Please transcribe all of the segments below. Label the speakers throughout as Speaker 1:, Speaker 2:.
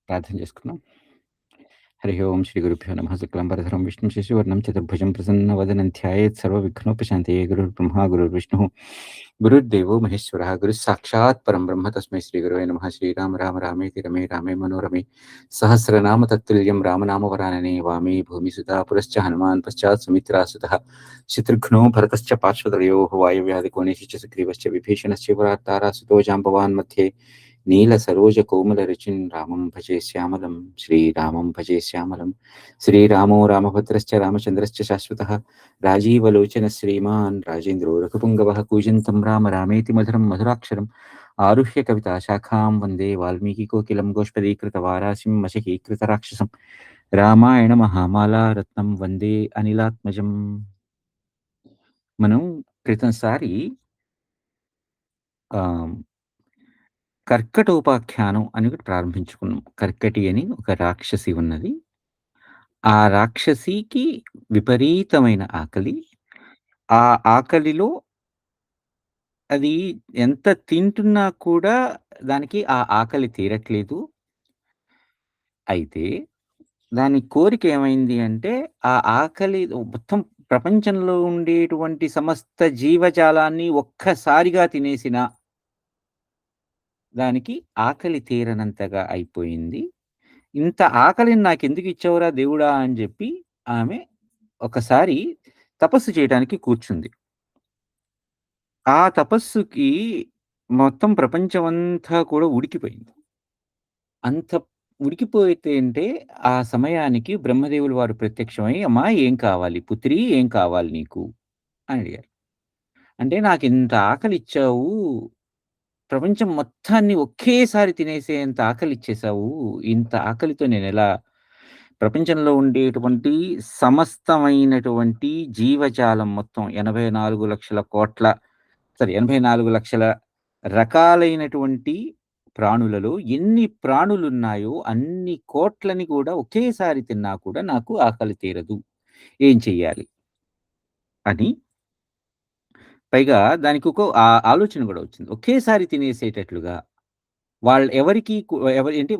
Speaker 1: ప్రార్థన చేసుకుందాం. హరి ఓం శ్రీ గురుభ్యో నమః. శుక్లాంబరధరం విష్ణుం శశివర్ణం చతుర్భుజం ప్రసన్నవదనం ధ్యాయేత్ సర్వవిఘ్నోపశాంతయే. గురుర్బ్రహ్మ గురుర్విష్ణుః గురుర్దేవో మహేశ్వరः. గురుః సాక్షాత్ పరం బ్రహ్మ తస్మై శ్రీ గురవే నమః. శ్రీరామ రామ రామేతి రమే రామే మనోరమే సహస్రనామ తత్తుల్యం రామనామవరాననే వామే భూమి సుతా పురశ్చ హనుమాన్ పశ్చాత్ సుమిత్రాసుతః శత్రుఘ్నో భరతశ్చ పార్శ్వదయోః వాయువ్యాధి కోణేషు చ సుగ్రీవశ్చ విభీషణశ్చ తారాసుతో జాంబవాన్ మధ్యే నీల సరోజ కోమల రుచిం రామం భజే శ్యామలం శ్రీరామం భజే శ్యామలం. శ్రీరామో రామభద్రశ్చ రామచంద్రశ్చ శాశ్వతః రాజీవలోచన శ్రీమాన్ రాజేంద్రో రఘుపుంగవః కూజంతం రామ రామేతి మధురం మధురాక్షరం ఆరుహ్య కవితా శాఖాం వందే వాల్మీకి కోకిలం గోష్పదీకృత వారాసిం మశకీకృత రాక్షసం రామాయణ మహామాలా రత్నం వందే అనిలాత్మజం. మనం క్రితంసారి కర్కటోపాఖ్యానం అని ఒకటి ప్రారంభించుకున్నాం. కర్కటి అని ఒక రాక్షసి ఉన్నది. ఆ రాక్షసికి విపరీతమైన ఆకలి. ఆ ఆకలిలో అది ఎంత తింటున్నా కూడా దానికి ఆ ఆకలి తీరట్లేదు. అయితే దాని కోరిక ఏమైంది అంటే, ఆ ఆకలి మొత్తం ప్రపంచంలో ఉండేటువంటి సమస్త జీవజాలాన్ని ఒక్కసారిగా తినేసిన దానికి ఆకలి తీరనంతగా అయిపోయింది. ఇంత ఆకలిని నాకెందుకిచ్చావురా దేవుడా అని జెప్పి ఆమె ఒకసారి తపస్సు చేయడానికి కూర్చుంది. ఆ తపస్సుకి మొత్తం ప్రపంచమంతా కూడా ఉడికిపోయింది. అంత ఉడికిపోతే అంటే ఆ సమయానికి బ్రహ్మదేవులు వారు ప్రత్యక్షమై, "అమ్మా ఏం కావాలి? పుత్రీ ఏం కావాలి నీకు?" అని అడిగారు. అంటే, "నాకింత ఆకలిచ్చావు. ప్రపంచం మొత్తాన్ని ఒకేసారి తినేసేంత ఆకలిచ్చేశావు. ఇంత ఆకలితో నేనెలా ప్రపంచంలో ఉండేటువంటి సమస్తమైనటువంటి జీవజాలం మొత్తం 84,00,00,000 రకాలైనటువంటి ప్రాణులలో ఎన్ని ప్రాణులున్నాయో అన్ని కోట్లని కూడా ఒకేసారి తిన్నా కూడా నాకు ఆకలి తీరదు. ఏం చెయ్యాలి?" అని పైగా దానికొక ఆలోచన గూడా వచ్చింది. ఒకేసారి తినేసేటట్లుగా ఎవరికీ ఎవరు ఏంటి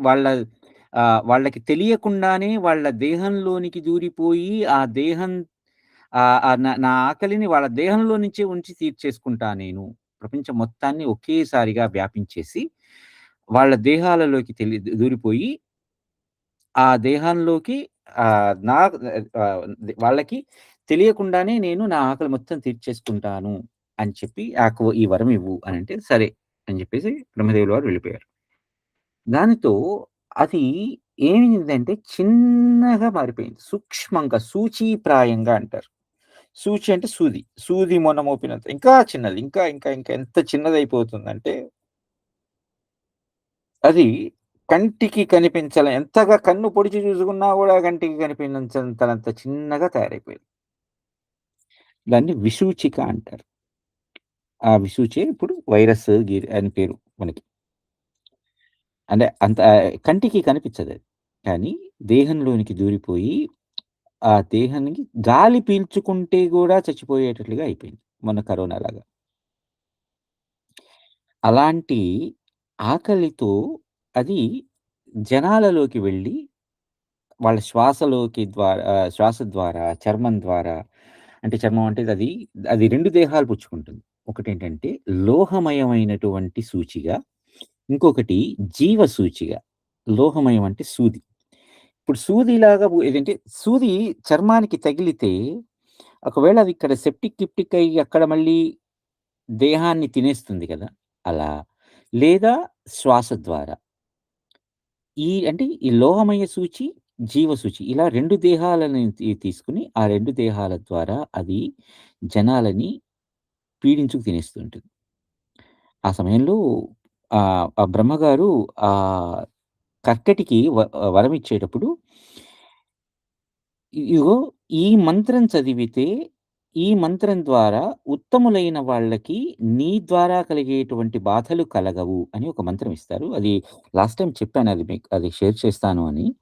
Speaker 1: వాళ్ళకి తెలియకుండానే వాళ్ళ దేహంలోనికి దూరిపోయి, ఆ దేహం నా నా ఆకలిని వాళ్ళ దేహంలో నుంచే ఉంచి తీర్చేసుకుంటా నేను. ప్రపంచం మొత్తాన్ని ఒకేసారిగా వ్యాపించేసి, వాళ్ళ దేహాలలోకి దూరిపోయి, ఆ దేహంలోకి నా వాళ్ళకి తెలియకుండానే నేను నా ఆకలి మొత్తం తీర్చేసుకుంటాను అని చెప్పి, నాకు ఈ వరం ఇవ్వు అనంటే, సరే అని జెప్పేసి బ్రహ్మదేవుల వారు వెళ్ళిపోయారు. దానితో అది ఏమైందంటే చిన్నగా మారిపోయింది. సూక్ష్మంగా సూచీప్రాయంగా అంటారు. సూచి అంటే సూది. సూది మొన మోపినంత ఇంకా చిన్నది. ఇంకా, ఇంకా, ఇంకా ఎంత చిన్నదయిపోతుందంటే అది కంటికి ఎంతగా కన్ను పొడిచి చూసుకున్నా గూడా కంటికి కనిపించనంత చిన్నగా తయారైపోయింది. దాన్ని విసూచిక అంటారు. ఆ విసూచే ఇప్పుడు వైరస్ అని పేరు మనకి. అంటే అంత కంటికి కనిపించదది. కానీ దేహంలోనికి దూరిపోయి, ఆ దేహానికి గాలి పీల్చుకుంటే గూడా చచ్చిపోయేటట్లుగా అయిపోయింది. మొన్న కరోనా లాగా. అలాంటి ఆకలితో అది జనాలలోకి వెళ్ళి, వాళ్ళ శ్వాస ద్వారా, చర్మం ద్వారా అంటే చర్మం అంటే అది 2 దేహాలు పుచ్చుకుంటుంది. ఒకటేంటంటే లోహమయమైనటువంటి సూచిగా, ఇంకొకటి జీవ సూచిగా. లోహమయం అంటే సూది. ఇప్పుడు సూదిలాగా ఏదంటే సూది చర్మానికి తగిలితే, ఒకవేళ అది ఇక్కడ సెప్టిక్ గిప్టిక్ అయ్యి అక్కడ మళ్ళీ దేహాన్ని తినేస్తుంది కదా! అలా. లేదా శ్వాస ద్వారా. ఈ లోహమయ సూచి, జీవ సూచి ఇలా 2 దేహాలని తీసుకొని, ఆ 2 దేహాల ద్వారా అది జనాలని పీడించుకు తినేస్తూ ఉంటుంది. ఆ సమయంలో ఆ బ్రహ్మగారు ఆహ్, కర్కటికి వరమిచ్చేటప్పుడు, ఇగో ఈ మంత్రం చదివితే, ఈ మంత్రం ద్వారా ఉత్తములైన వాళ్ళకి నీ ద్వారా కలిగేటువంటి బాధలు కలగవు అని ఒక మంత్రం ఇస్తారు. అది లాస్ట్ టైమ్ చెప్పాను, అది మీకు అది షేర్ చేస్తాను అని.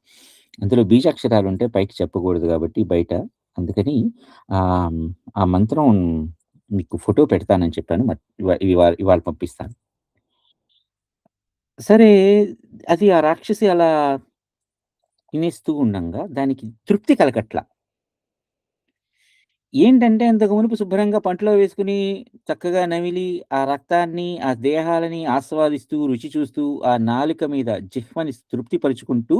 Speaker 1: అందులో బీజాక్షరాలుంటాయి, పైకి చెప్పకూడదు గాబట్టి బయట. అందుకని ఆహ్, ఆ మంత్రం మీకు ఫోటో పెడతానని చెప్పాను. ఇవాళ పంపిస్తాను. సరే, అది ఆ రాక్షసి అలా తినేస్తూ ఉండంగా దానికి తృప్తి కలగట్ల. ఏంటంటే అంతకు మునుపు శుభ్రంగా పంటలో వేసుకొని, చక్కగా నమిలి, ఆ రక్తాన్ని, ఆ దేహాలని ఆస్వాదిస్తూ, రుచి చూస్తూ, ఆ నాలుక మీద జిహ్వని తృప్తి పరుచుకుంటూ,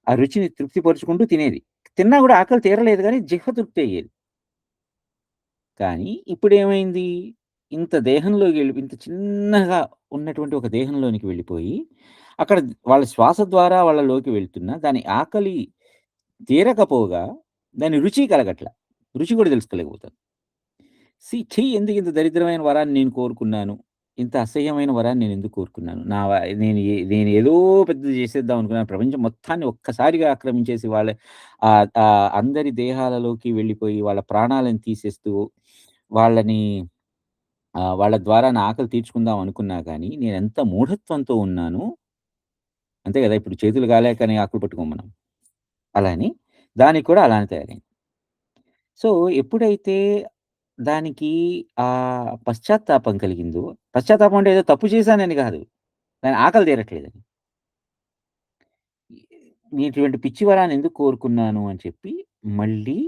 Speaker 1: ఆ రుచిని తృప్తి పరుచుకుంటూ తినేది. తిన్నా గూడా ఆకలి తీరలేదు గానీ, జిహ్వ తృప్తి అయ్యేది. కానీ ఇప్పుడేమైంది? ఇంత దేహంలోకెళ్ళి ఇంత చిన్నగా ఉన్నటువంటి ఒక దేహంలోనికి వెళ్ళిపోయి, అక్కడ వాళ్ళ శ్వాస ద్వారా వాళ్ళలోకి వెళ్తున్న దాని ఆకలి తీరకపోగా, దాని రుచి కలగట్ల. రుచి గూడా తెలుసుకోలేకపోతుంది. ఛీ! ఎందుకింత దరిద్రమైన వరాన్ని నేను కోరుకున్నాను. ఇంత అసహ్యమైన వరాన్ని నేనెందుకు కోరుకున్నాను. నా వ నేనేదో పెద్దది చేసేద్దాం అనుకున్నాను. ప్రపంచం మొత్తాన్ని ఒక్కసారిగా ఆక్రమించేసి అందరి దేహాలలోకి వెళ్ళిపోయి వాళ్ళ ప్రాణాలను తీసేస్తూ, వాళ్ళని వాళ్ళ ద్వారా నా ఆకలి తీర్చుకుందాం అనుకున్నా గానీ, నేనెంత మూఢత్వంతో ఉన్నాను. అంతే గదా! ఇప్పుడు చేతులు కాలాకనే ఆకులు పట్టుకోము మనం. అలా అని దానికి కూడా అలానే తయారైంది. సో, ఎప్పుడైతే దానికి పశ్చాత్తాపం కలిగిందో, పశ్చాత్తాపం అంటే ఏదో తప్పు చేశానని గాదు. దాని ఆకలి తీరట్లేదని. ఇటువంటి పిచ్చి వరాన్ని ఎందుకు కోరుకున్నాను అని చెప్పి, మళ్ళీ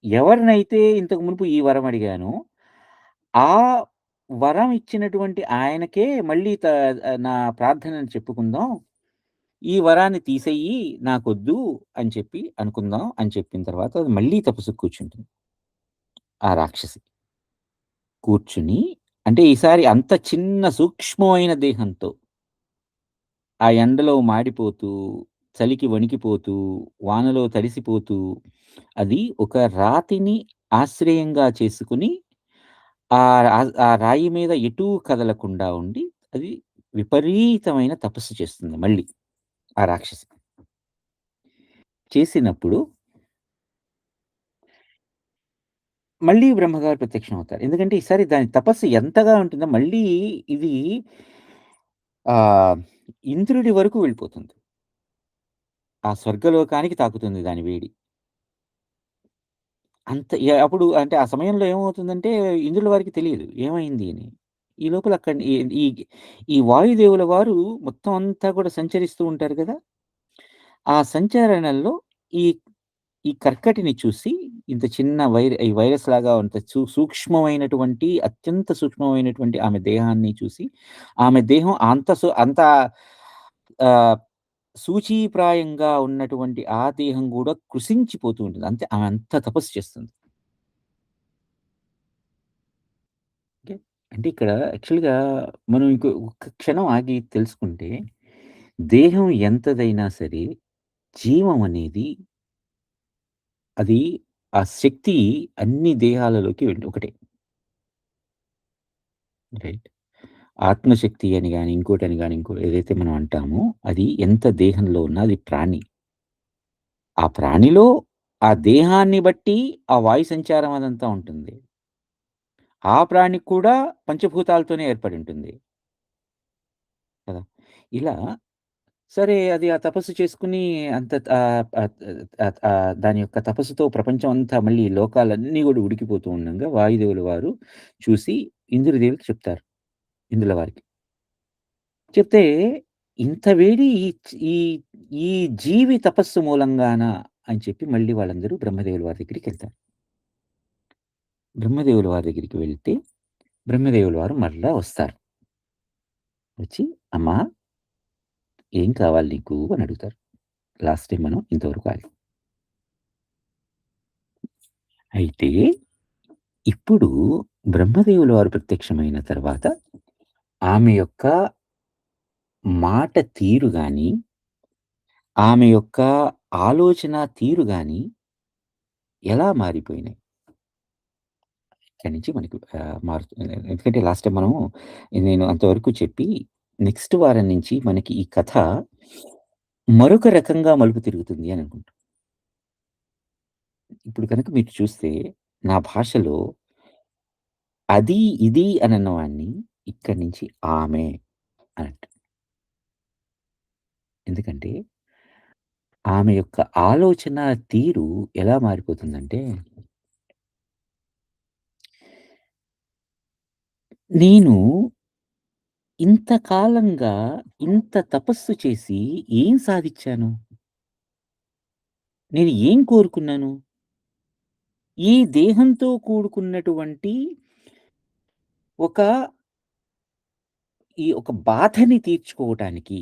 Speaker 1: ఎవరినైతే ఇంతకు మునుపు ఈ వరం అడిగానో, ఆ వరం ఇచ్చినటువంటి ఆయనకే మళ్ళీ నా ప్రార్థనని చెప్పుకుందాం. ఈ వరాన్ని తీసేయి నాకొద్దు అని చెప్పి అనుకుందాం అని చెప్పిన తర్వాత అది మళ్ళీ తపస్సుకి కూర్చుంటుంది. ఆ రాక్షసి. కూర్చుని అంటే ఈసారి అంత చిన్న సూక్ష్మమైన దేహంతో, ఆ ఎండలో మాడిపోతూ, చలికి వణికిపోతూ, వానలో తడిసిపోతూ, అది ఒక రాతిని ఆశ్రయంగా చేసుకొని, ఆ రాయి మీద ఎటూ కదలకుండా ఉండి, అది విపరీతమైన తపస్సు చేస్తుంది మళ్ళీ ఆ రాక్షసి. చేసినప్పుడు మళ్ళీ బ్రహ్మగారు ప్రత్యక్షమవుతారు. ఎందుకంటే ఈసారి దాని తపస్సు ఎంతగా ఉంటుందో మళ్ళీ ఇది ఆహ్, ఇంద్రుడి వరకు వెళ్ళిపోతుంది. ఆ స్వర్గలోకానికి తాకుతుంది దాని వేడి. అంత అప్పుడు అంటే ఆ సమయంలో ఏమవుతుందంటే ఇంద్రుల వారికి తెలియదు ఏమైంది అని. ఈ లోపల అక్కడి ఈ ఈ ఈ వాయుదేవుల వారు మొత్తం అంతా కూడా సంచరిస్తూ ఉంటారు గదా! ఆ సంచారణలో ఈ ఈ కర్కటిని చూసి ఇంత చిన్న ఈ వైరస్ లాగా అంత సూక్ష్మమైనటువంటి అత్యంత సూక్ష్మమైనటువంటి ఆమె దేహాన్ని చూసి, ఆమె దేహం అంత ఆహ్, సూచీప్రాయంగా ఉన్నటువంటి ఆ దేహం గూడా కృశించిపోతూ ఉంటుంది. అంతే ఆమె అంత తపస్సు చేస్తుంది. ఓకే. అంటే ఇక్కడ యాక్చువల్‌గా మనం ఒక్క క్షణం ఆగి తెలుసుకుంటే, దేహం ఎంతదైనా సరే జీవం అనేది అది ఆ శక్తి అన్ని దేహాలలోకి ఒకటే. రైట్. ఆత్మశక్తి అని గాని, ఇంకోటని గాని, ఏదైతే మనం అంటామో, అది ఎంత దేహంలో ఉన్నా అది ప్రాణి. ఆ ప్రాణిలో ఆ దేహాన్ని బట్టి ఆ వాయు సంచారం అదంతా ఉంటుంది. ఆ ప్రాణి కూడా పంచభూతాలతోనే ఏర్పడి ఉంటుంది కదా! ఇలా సరే అది ఆ తపస్సు చేసుకొని అంత దాని యొక్క తపస్సుతో ప్రపంచం అంతా మళ్ళీ లోకాలన్నీ గూడా ఉడికిపోతూ ఉండంగా వాయుదేవుల వారు చూసి ఇంద్రదేవులకి చెప్తారు. ఇంద్రుల వారికి. చెప్తే ఇంత వేడి ఈ ఈ జీవి తపస్సు మూలంగాన అని చెప్పి మళ్ళీ వాళ్ళందరూ బ్రహ్మదేవుల వారి దగ్గరికెళ్తారు. బ్రహ్మదేవుల వారి దగ్గరికి వెళ్తే బ్రహ్మదేవుల వారు మరలా వస్తారు. వచ్చి "అమ్మా ఏం కావాలి నీకు?" అని అడుగుతారు. లాస్ట్ టైమ్ మనం ఇంతవరకు ఆగాం. అయితే ఇప్పుడు బ్రహ్మదేవుల వారు ప్రత్యక్షమైన తర్వాత ఆమె యొక్క మాట తీరు గాని, ఆమె యొక్క ఆలోచన తీరు గాని ఎలా మారిపోయినాయి? ఇక్కడి నుంచి మనకు ఎందుకంటే లాస్ట్ టైమ్ మనము నేను అంతవరకు చెప్పి నెక్స్ట్ వారం నుంచి మనకి ఈ కథ మరొక రకంగా మలుపు తిరుగుతుంది అని అనుకుంటా. ఇప్పుడు గనక మీరు చూస్తే నా భాషలో అది, ఇది అని అన్నవాడిని ఇక్కడి నుంచి ఆమె అని అంటా. ఎందుకంటే ఆమె యొక్క ఆలోచన తీరు ఎలా మారిపోతుందంటే, నేను ఇంత కాలంగా ఇంత తపస్సు చేసి ఏం సాధిచ్చాను? నేను ఏం కోరుకున్నాను? ఈ దేహంతో కూడుకున్నటువంటి ఒక ఒక బాధని తీర్చుకోవటానికి,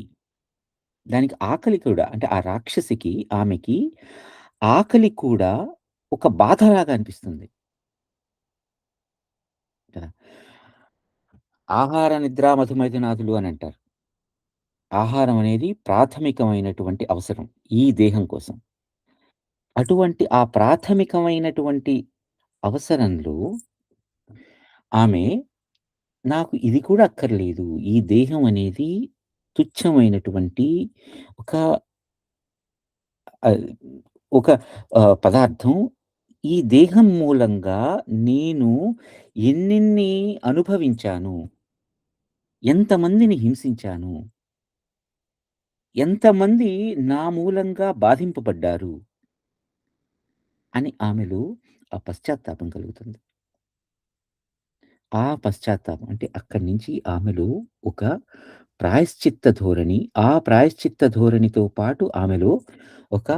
Speaker 1: దానికి ఆకలి కూడా అంటే ఆ రాక్షసికి, ఆమెకి ఆకలి కూడా ఒక బాధలాగా అనిపిస్తుంది కదా! ఆహార నిద్ర మధుమైథునాదులు అనంటారు. ఆహారం అనేది ప్రాథమికమైనటువంటి అవసరం ఈ దేహం కోసం. అటువంటి ఆ ప్రాథమికమైనటువంటి అవసరంలో ఆమె నాకు ఇది కూడా అక్కర్లేదు. ఈ దేహం అనేది తుచ్చమైనటువంటి ఒక ఆహ్, ఒక పదార్థం. ఈ దేహం మూలంగా నేను ఎన్నెన్ని అనుభవించాను, ఎంతమందిని హింసించాను, ఎంతమంది నా మూలంగా బాధింపబడ్డారు అని ఆమెలో ఆ పశ్చాత్తాపం కలుగుతుంది. ఆ పశ్చాత్తాపం అంటే అక్కడి నుంచి ఆమెలో ఒక ప్రాయశ్చిత్త ధోరణి, ఆ ప్రాయశ్చిత్త ధోరణితో పాటు ఆమెలో ఒక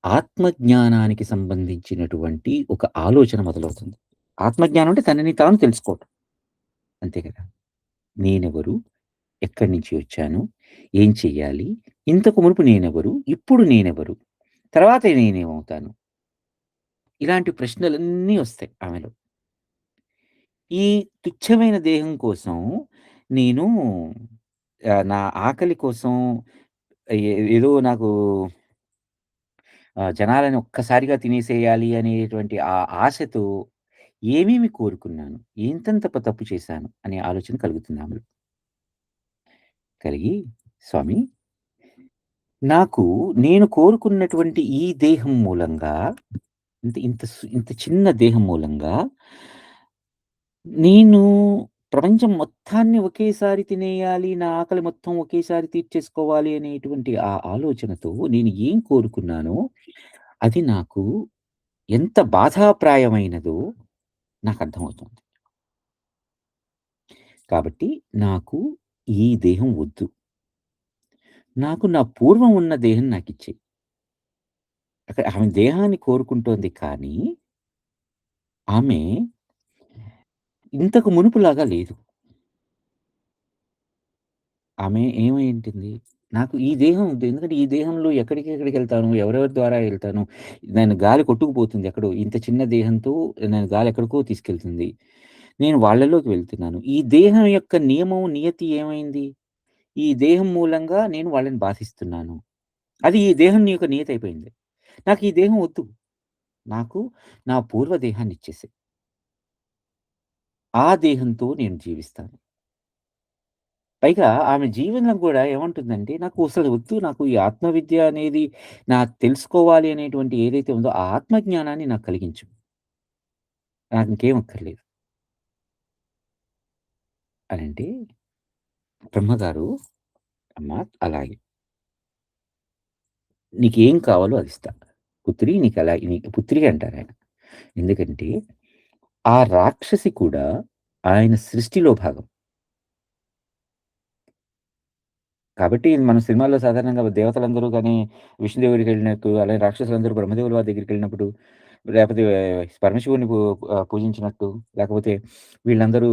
Speaker 1: ఆత్మజ్ఞానానికి సంబంధించినటువంటి ఒక ఆలోచన మొదలవుతుంది. ఆత్మజ్ఞానం అంటే తనని తాను తెలుసుకోవటం. అంతే కదా! నేనెవరు? ఎక్కడి నుంచి వచ్చాను? ఏం చెయ్యాలి? ఇంతకు మునుపు నేనెవరు? ఇప్పుడు నేనెవరు? తర్వాత నేనేమవుతాను? ఇలాంటి ప్రశ్నలన్నీ వస్తాయి ఆమెలో. ఈ తుచ్చమైన దేహం కోసం నేను నా ఆకలి కోసం ఏదో నాకు జనాలని ఒక్కసారిగా తినేసేయాలి అనేటువంటి ఆ ఆశతో ఏమేమి కోరుకున్నాను? ఎంతెంత తప్పు చేశాను? అనే ఆలోచన కలుగుతుంది ఆమెలో. కలిగి స్వామి నాకు నేను కోరుకున్నటువంటి ఈ దేహం మూలంగా ఇంత ఇంత ఇంత చిన్న దేహం మూలంగా నేను ప్రపంచం మొత్తాన్ని ఒకేసారి తినేయాలి, నా ఆకలి మొత్తం ఒకేసారి తీర్చేసుకోవాలి అనేటువంటి ఆ ఆలోచనతో నేను ఏం కోరుకున్నానో, అది నాకు ఎంత బాధాప్రాయమైనదో నాకర్థమవుతుంది. కాబట్టి నాకు ఈ దేహం వద్దు. నాకు నా పూర్వం ఉన్న దేహం నాకిచ్చెయి. అక్కడ ఆమె దేహాన్ని కోరుకుంటోంది కానీ, ఆమె ఇంతకు మునుపులాగా లేదు. ఆమె ఏమైంటుంది? నాకు ఈ దేహం వద్దు. ఎందుకంటే ఈ దేహంలో ఎక్కడికెక్కడికెళ్తాను? ఎవరెవరి ద్వారా ఎళ్తాను? నేను గాలి కొట్టుకుపోతుంది ఎక్కడో. ఇంత చిన్న దేహంతో నేను గాలి ఎక్కడికో తీసుకెళ్తుంది. నేను వాళ్ళలోకి వెళ్తున్నాను. ఈ దేహం యొక్క నియమం, నియతి ఏమైంది? ఈ దేహం మూలంగా నేను వాళ్ళని బాధిస్తున్నాను. అది ఈ దేహం యొక్క నియతి అయిపోయింది. నాకు ఈ దేహం వద్దు. నాకు నా పూర్వ దేహాన్ని ఇచ్చేసేయి. ఆ దేహంతో నేను జీవిస్తాను. పైగా ఆమె జీవనం గూడా ఏమంటుందంటే, నాకు అసలు వద్దు. నాకు ఈ ఆత్మవిద్య అనేది తెలుసుకోవాలి అనేటువంటి ఏదైతే ఉందో, ఆ ఆత్మజ్ఞానాన్ని నాకు కలిగించు. నాకింకేం అక్కర్లేదు. అనంటే బ్రహ్మగారు, "అమ్మా అలాగే. నీకేం కావాలో అదిస్తా. పుత్రి నీకు పుత్రి అంటారాయన. ఎందుకంటే, ఆ రాక్షసి కూడా ఆయన సృష్టిలో భాగం. కాబట్టి మన సినిమాల్లో సాధారణంగా దేవతలందరూ గాని, విష్ణుదేవుడి దగ్గరికెళ్ళినట్టు, అలాగే రాక్షసులందరూ బ్రహ్మదేవుల వారి దగ్గరికెళ్ళినప్పుడు, లేపోతే పరమశివుడిని పూజించినట్టు, లేకపోతే వీళ్ళందరూ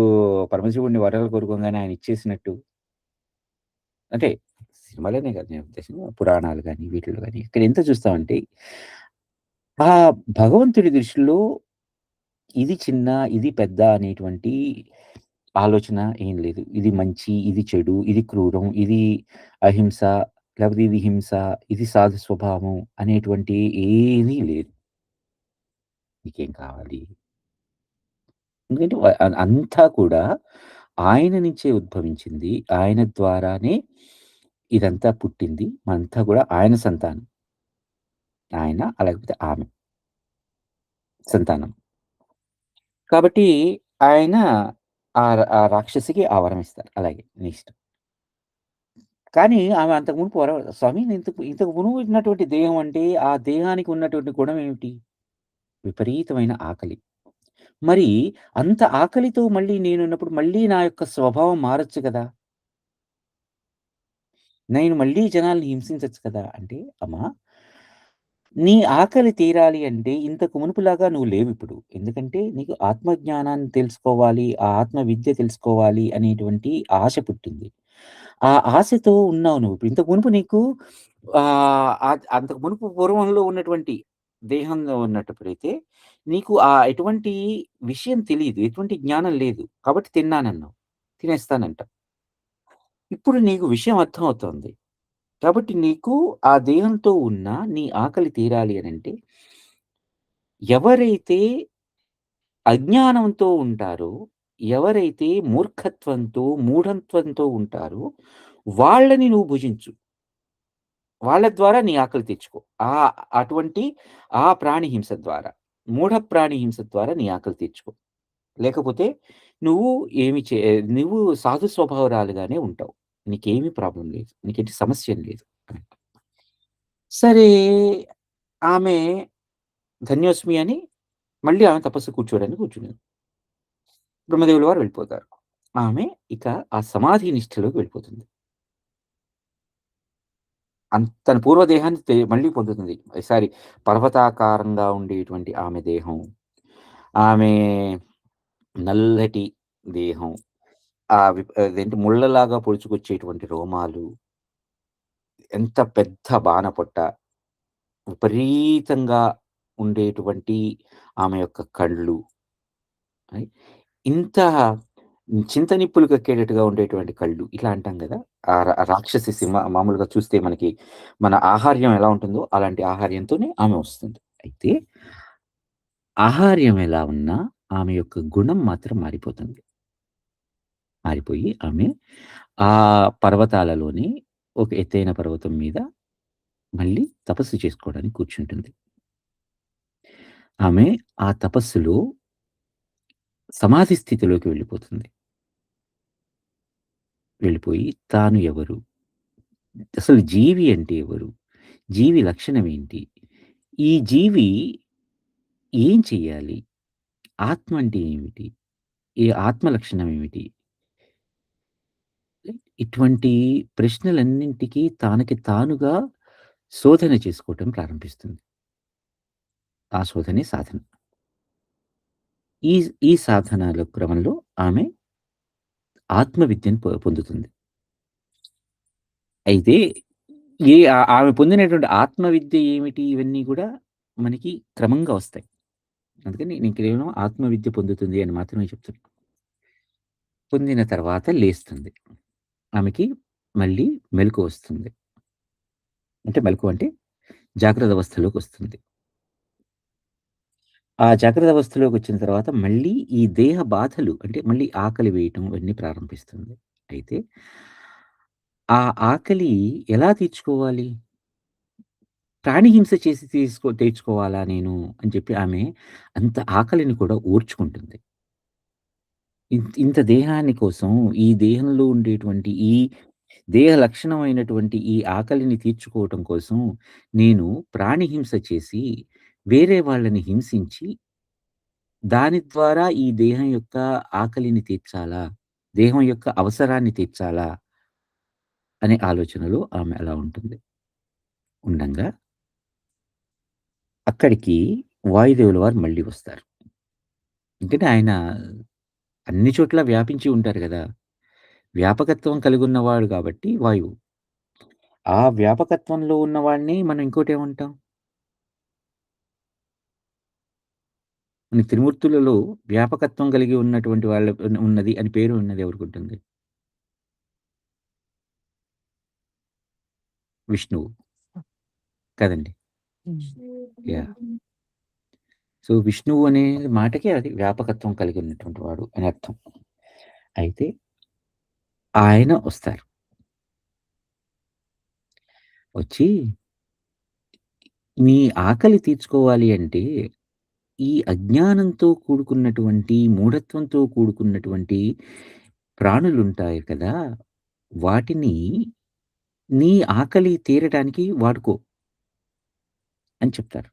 Speaker 1: పరమశివుడిని వరాలు కోరుకోంగానే ఆయన ఇచ్చేసినట్టు, అంటే సినిమాలోనే కాదు నేను ఉద్దేశం. పురాణాలు గాని, వీటిల్లో గాని ఇక్కడ ఎంత చూస్తామంటే, ఆ భగవంతుడి దృష్టిలో ఇది చిన్న, ఇది పెద్ద అనేటువంటి ఆలోచన ఏం లేదు. ఇది మంచి, ఇది చెడు, ఇది క్రూరం, ఇది అహింస, లేకపోతే ఇది హింస, ఇది సాధు స్వభావం అనేటువంటి ఏమీ లేదు. నీకేం కావాలి? ఎందుకంటే అంతా కూడా ఆయన నుంచే ఉద్భవించింది. ఆయన ద్వారానే ఇదంతా పుట్టింది. మనంతా కూడా ఆయన సంతానం. ఆయన లేకపోతే ఆమె సంతానం. కాబట్టి ఆయన ఆ రాక్షసికి ఆ వరం ఇస్తారు. అలాగే నీ ఇష్టం. కానీ ఆమె అంతకు మునుపు స్వామి ఇంతకు ఇంతకు మునుపు ఉన్నటువంటి దేహం అంటే, ఆ దేహానికి ఉన్నటువంటి గుణం ఏమిటి? విపరీతమైన ఆకలి. మరి అంత ఆకలితో మళ్ళీ నేనున్నప్పుడు మళ్ళీ నా యొక్క స్వభావం మారొచ్చు కదా! నేను మళ్ళీ జనాల్ని హింసించొచ్చు కదా! అంటే, అమ్మా నీ ఆకలి తీరాలి అంటే ఇంతకు మునుపులాగా నువ్వు లేవిప్పుడు. ఎందుకంటే నీకు ఆత్మజ్ఞానాన్ని తెలుసుకోవాలి, ఆ ఆత్మ విద్య తెలుసుకోవాలి అనేటువంటి ఆశ పుట్టింది. ఆ ఆశతో ఉన్నావు నువ్వు. ఇప్పుడు ఇంతకు మునుపు నీకు అంతకు మునుపు పూర్వంలో ఉన్నటువంటి దేహంలో ఉన్నటప్పుడైతే నీకు ఎటువంటి విషయం తెలీదు. ఎటువంటి జ్ఞానం లేదు. కాబట్టి తిన్నానన్నావు. తినేస్తానంటావు. ఇప్పుడు నీకు విషయం అర్థమవుతోంది. కాబట్టి నీకు ఆ దేహంతో ఉన్న నీ ఆకలి తీరాలి అనంటే, ఎవరైతే అజ్ఞానంతో ఉంటారో, ఎవరైతే మూర్ఖత్వంతో, మూఢత్వంతో ఉంటారో, వాళ్ళని నువ్వు భుజించు. వాళ్ళ ద్వారా నీ ఆకలి తెచ్చుకో. అటువంటి ప్రాణి హింస ద్వారా. మూఢ ప్రాణి హింస ద్వారా నీ ఆకలి తీర్చుకో. లేకపోతే నువ్వు ఏమి చే నువ్వు సాధు స్వభావరాలుగానే ఉంటావు. నీకేమి ప్రాబ్లమ్ లేదు. నీకేంటి సమస్యేం లేదు. సరే ఆమె ధన్యోస్మి అని మళ్ళీ ఆమె తపస్సు కూర్చోడానికి కూర్చుంది. బ్రహ్మదేవుల వారు వెళ్ళిపోతారు. ఆమె ఇక ఆ సమాధి నిష్ఠలోకి వెళ్ళిపోతుంది. తన పూర్వ దేహాన్ని మళ్ళీ పొందుతుంది. ఈసారి పర్వతాకారంగా ఉండేటువంటి ఆమె దేహం, ఆమె నల్లటి దేహం, అదేంటి ముళ్ళలాగా పొడుచుకొచ్చేటువంటి రోమాలు, ఎంత పెద్ద బాణపొట్ట, విపరీతంగా ఉండేటువంటి ఆమె యొక్క కళ్ళు. అయ్ ఇంత చింత నిప్పులు కక్కేటట్టుగా ఉండేటువంటి కళ్ళు. ఇట్లా అంటాం గదా! రాక్షసి సింహ మామూలుగా చూస్తే మనకి మన ఆహార్యం ఎలా ఉంటుందో, అలాంటి ఆహార్యంతోనే ఆమె వస్తుంది. అయితే ఆహార్యం ఎలా ఉన్నా ఆమె యొక్క గుణం మాత్రం మారిపోతుంది. మారిపోయి ఆమె ఆ పర్వతాలలోని ఒక ఎత్తైన పర్వతం మీద మళ్ళీ తపస్సు చేసుకోవడానికి కూర్చుంటుంది. ఆమె ఆ తపస్సులో సమాధి స్థితిలోకి వెళ్ళిపోతుంది. వెళ్ళిపోయి తాను ఎవరు? అసలు జీవి అంటే ఎవరు? జీవి లక్షణం ఏంటి? ఈ జీవి ఏం చెయ్యాలి? ఆత్మ అంటే ఏమిటి? ఈ ఆత్మ లక్షణం ఏమిటి? ఇటువంటి ప్రశ్నలన్నింటికి తానకి తానుగా శోధన చేసుకోవటం ప్రారంభిస్తుంది. ఆ శోధనే సాధన. ఈ ఈ సాధనాల క్రమంలో ఆమె ఆత్మ విద్యను పొందుతుంది. అయితే ఆమె పొందినటువంటి ఆత్మ విద్య ఏమిటి? ఇవన్నీ గూడా మనకి క్రమంగా వస్తాయి. అందుకని నేను కేవలం ఆత్మ విద్య పొందుతుంది అని మాత్రమే చెప్తున్నా. పొందిన తర్వాత లేస్తుంది. ఆమెకి మళ్ళీ మెలుకువొస్తుంది. అంటే మెలకువ అంటే జాగ్రత్త అవస్థలోకొస్తుంది. ఆ జాగ్రత్త అవస్థలోకొచ్చిన తర్వాత మళ్ళీ ఈ దేహ బాధలు అంటే మళ్ళీ ఆకలి వేయటం ఇవన్నీ ప్రారంభిస్తుంది. అయితే ఆ ఆకలి ఎలా తీర్చుకోవాలి? ప్రాణిహింస చేసి తీర్చుకోవాలా నేను అని చెప్పి ఆమె అంత ఆకలిని కూడా ఓర్చుకుంటుంది. ఇంత దేహాన్ని కోసం ఈ దేహంలో ఉండేటువంటి ఈ దేహ లక్షణమైనటువంటి ఈ ఆకలిని తీర్చుకోవటం కోసం నేను ప్రాణిహింస చేసి వేరే వాళ్ళని హింసించి దాని ద్వారా ఈ దేహం యొక్క ఆకలిని తీర్చాలా? దేహం యొక్క అవసరాన్ని తీర్చాలా? అనే ఆలోచనలో ఆమె అలా ఉంటుంది. ఉండంగా అక్కడికి వాయుదేవుల వారు మళ్ళీ వస్తారు. ఎందుకంటే ఆయన అన్ని చోట్ల వ్యాపించి ఉంటారు గదా! వ్యాపకత్వం కలిగున్నవాడు కాబట్టి వాయువు. ఆ వ్యాపకత్వంలో ఉన్నవాడిని మనం ఇంకోటేమంటాం? మన త్రిమూర్తులలో వ్యాపకత్వం కలిగి ఉన్నటువంటి వాళ్ళ ఉన్నది అని పేరు ఉన్నది ఎవరికుంటుంది? విష్ణువు. కదండీ! యాహ్! సో, విష్ణువు అనే మాటకే అది వ్యాపకత్వం కలిగి ఉన్నటువంటి వాడు అని అర్థం. అయితే ఆయన వస్తారు. వచ్చి నీ ఆకలి తీర్చుకోవాలి అంటే, ఈ అజ్ఞానంతో కూడుకున్నటువంటి, మూఢత్వంతో కూడుకున్నటువంటి ప్రాణులుంటాయి కదా! వాటిని నీ ఆకలి తీరటానికి వాడుకో అని చెప్తారు.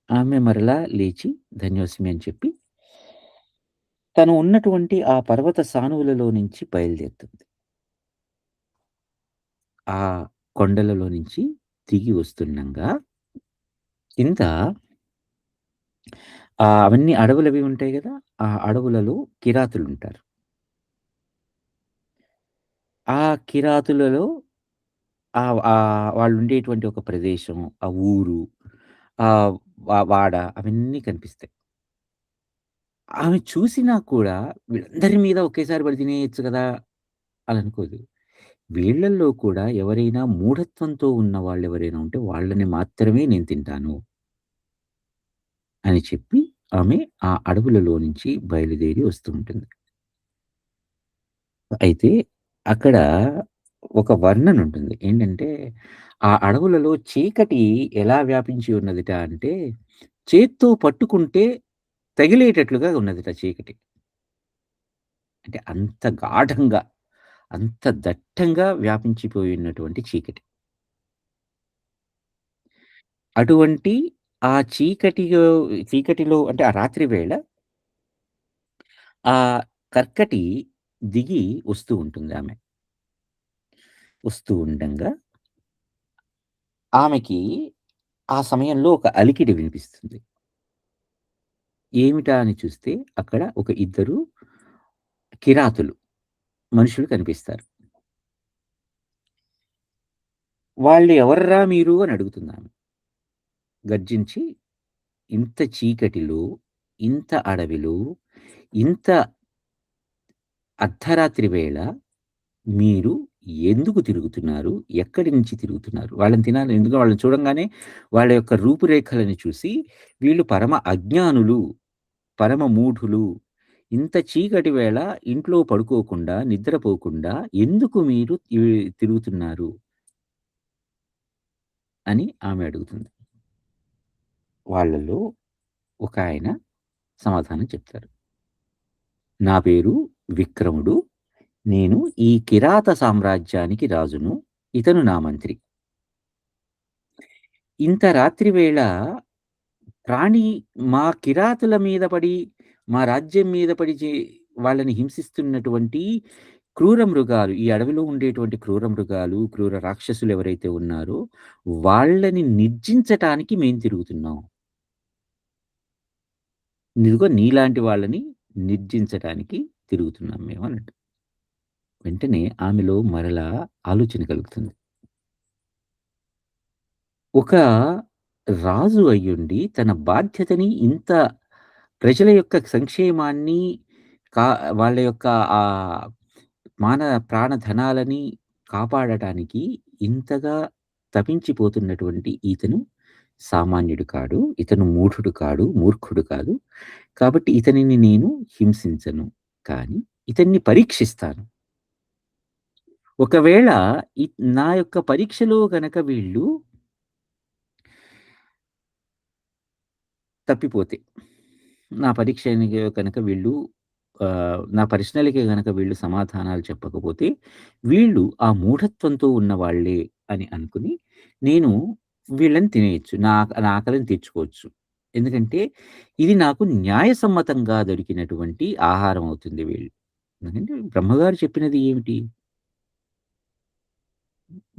Speaker 1: ఆమె మరలా లేచి ధన్యోస్మి అని చెప్పి, తను ఉన్నటువంటి ఆ పర్వత సానువులలో నుంచి బయలుదేరుతుంది. ఆ కొండలలో నుంచి దిగి వస్తుండంగా కింద అవన్నీ అడవులవి ఉంటాయి గదా! ఆ అడవులలో కిరాతులుంటారు. ఆ కిరాతులలో వాళ్ళుండేటువంటి ఒక ప్రదేశం, ఆ ఊరు, ఆహ్, వాడ అవన్నీ కనిపిస్తాయి. ఆమె చూసినా కూడా వీళ్ళందరి మీద ఒకేసారి పడి తినేయొచ్చు గదా! అని అనుకోదు. వీళ్ళల్లో కూడా ఎవరైనా మూఢత్వంతో ఉన్న వాళ్ళెవరైనా ఉంటే వాళ్ళని మాత్రమే నేను తింటాను అని చెప్పి ఆమె ఆ అడవులలో నుంచి బయలుదేరి వస్తూ ఉంటుంది. అయితే అక్కడ ఒక వర్ణనుంటుంది. ఏంటంటే, ఆ అడవులలో చీకటి ఎలా వ్యాపించి ఉన్నదిట అంటే, చేత్తో పట్టుకుంటే తగిలేటట్లుగా ఉన్నదిట చీకటి. అంటే అంత గాఢంగా, అంత దట్టంగా వ్యాపించిపోయున్నటువంటి చీకటి. అటువంటి ఆ చీకటిలో అంటే ఆ రాత్రి వేళ కర్కటి దిగి వస్తూ ఉంటుందామె. వస్తూ ఉండంగా ఆమెకి ఆ సమయంలో ఒక అలికిడి వినిపిస్తుంది. ఏమిటా అని చూస్తే అక్కడ ఒక ఇద్దరు కిరాతులు మనుషులు కనిపిస్తారు. "వాళ్ళు ఎవర్రా మీరు?" అని అడుగుతుందామె. గర్జించి, "ఇంత చీకటిలో, ఇంత అడవిలో, ఇంత అర్ధరాత్రి వేళ మీరు ఎందుకు తిరుగుతున్నారు? ఎక్కడి నుంచి తిరుగుతున్నారు?" వాళ్ళని ఎందుకంటే వాళ్ళని చూడంగానే వాళ్ళ యొక్క రూపురేఖలని చూసి వీళ్ళు పరమ అజ్ఞానులు, పరమ మూఢులు. ఇంత చీకటి వేళ ఇంట్లో పడుకోకుండా, నిద్రపోకుండా ఎందుకు మీరు తిరుగుతున్నారు? అని ఆమె అడుగుతుంది. వాళ్ళలో ఒకాయన సమాధానం చెప్తారు. "నా పేరు విక్రముడు. నేను ఈ కిరాత సామ్రాజ్యానికి రాజును. ఇతను నా మంత్రి. ఇంత రాత్రి వేళ ప్రాణి మా కిరాతుల మీద పడి, మా రాజ్యం మీద పడి వాళ్ళని హింసిస్తున్నటువంటి క్రూర మృగాలు, ఈ అడవిలో ఉండేటువంటి క్రూర మృగాలు, క్రూర రాక్షసులు ఎవరైతే ఉన్నారో, వాళ్ళని నిర్జించటానికి మేము తిరుగుతున్నాం. ఇదిగో నీలాంటి వాళ్ళని నిర్జించటానికి తిరుగుతున్నాం మేము" అన్నట్టు. వెంటనే ఆమెలో మరలా ఆలోచన కలుగుతుంది. ఒక రాజు అయ్యుండి తన బాధ్యతని ఇంత ప్రజల యొక్క సంక్షేమాన్ని కా వాళ్ళ యొక్క ఆహ్, ప్రాణధనాలని కాపాడటానికి ఇంతగా తపించిపోతున్నటువంటి ఇతను సామాన్యుడు కాడు. ఇతను మూఢుడు కాడు, మూర్ఖుడు కాదు. కాబట్టి ఇతనిని నేను హింసించను. కానీ ఇతన్ని పరీక్షిస్తాను. ఒకవేళ ఇ నా యొక్క పరీక్షలో గనక వీళ్ళు తప్పిపోతే, నా పరీక్షకి గనక వీళ్ళు నా ప్రశ్నలకి గనక వీళ్ళు సమాధానాలు చెప్పకపోతే, వీళ్ళు ఆ మూఢత్వంతో ఉన్నవాళ్ళే అని అనుకుని, నేను వీళ్ళని తినేయొచ్చు. నా ఆకలిని తీర్చుకోవచ్చు. ఎందుకంటే, ఇది నాకు న్యాయసమ్మతంగా దొరికినటువంటి ఆహారం అవుతుంది వీళ్ళు. ఎందుకంటే బ్రహ్మగారు చెప్పినది ఏమిటి?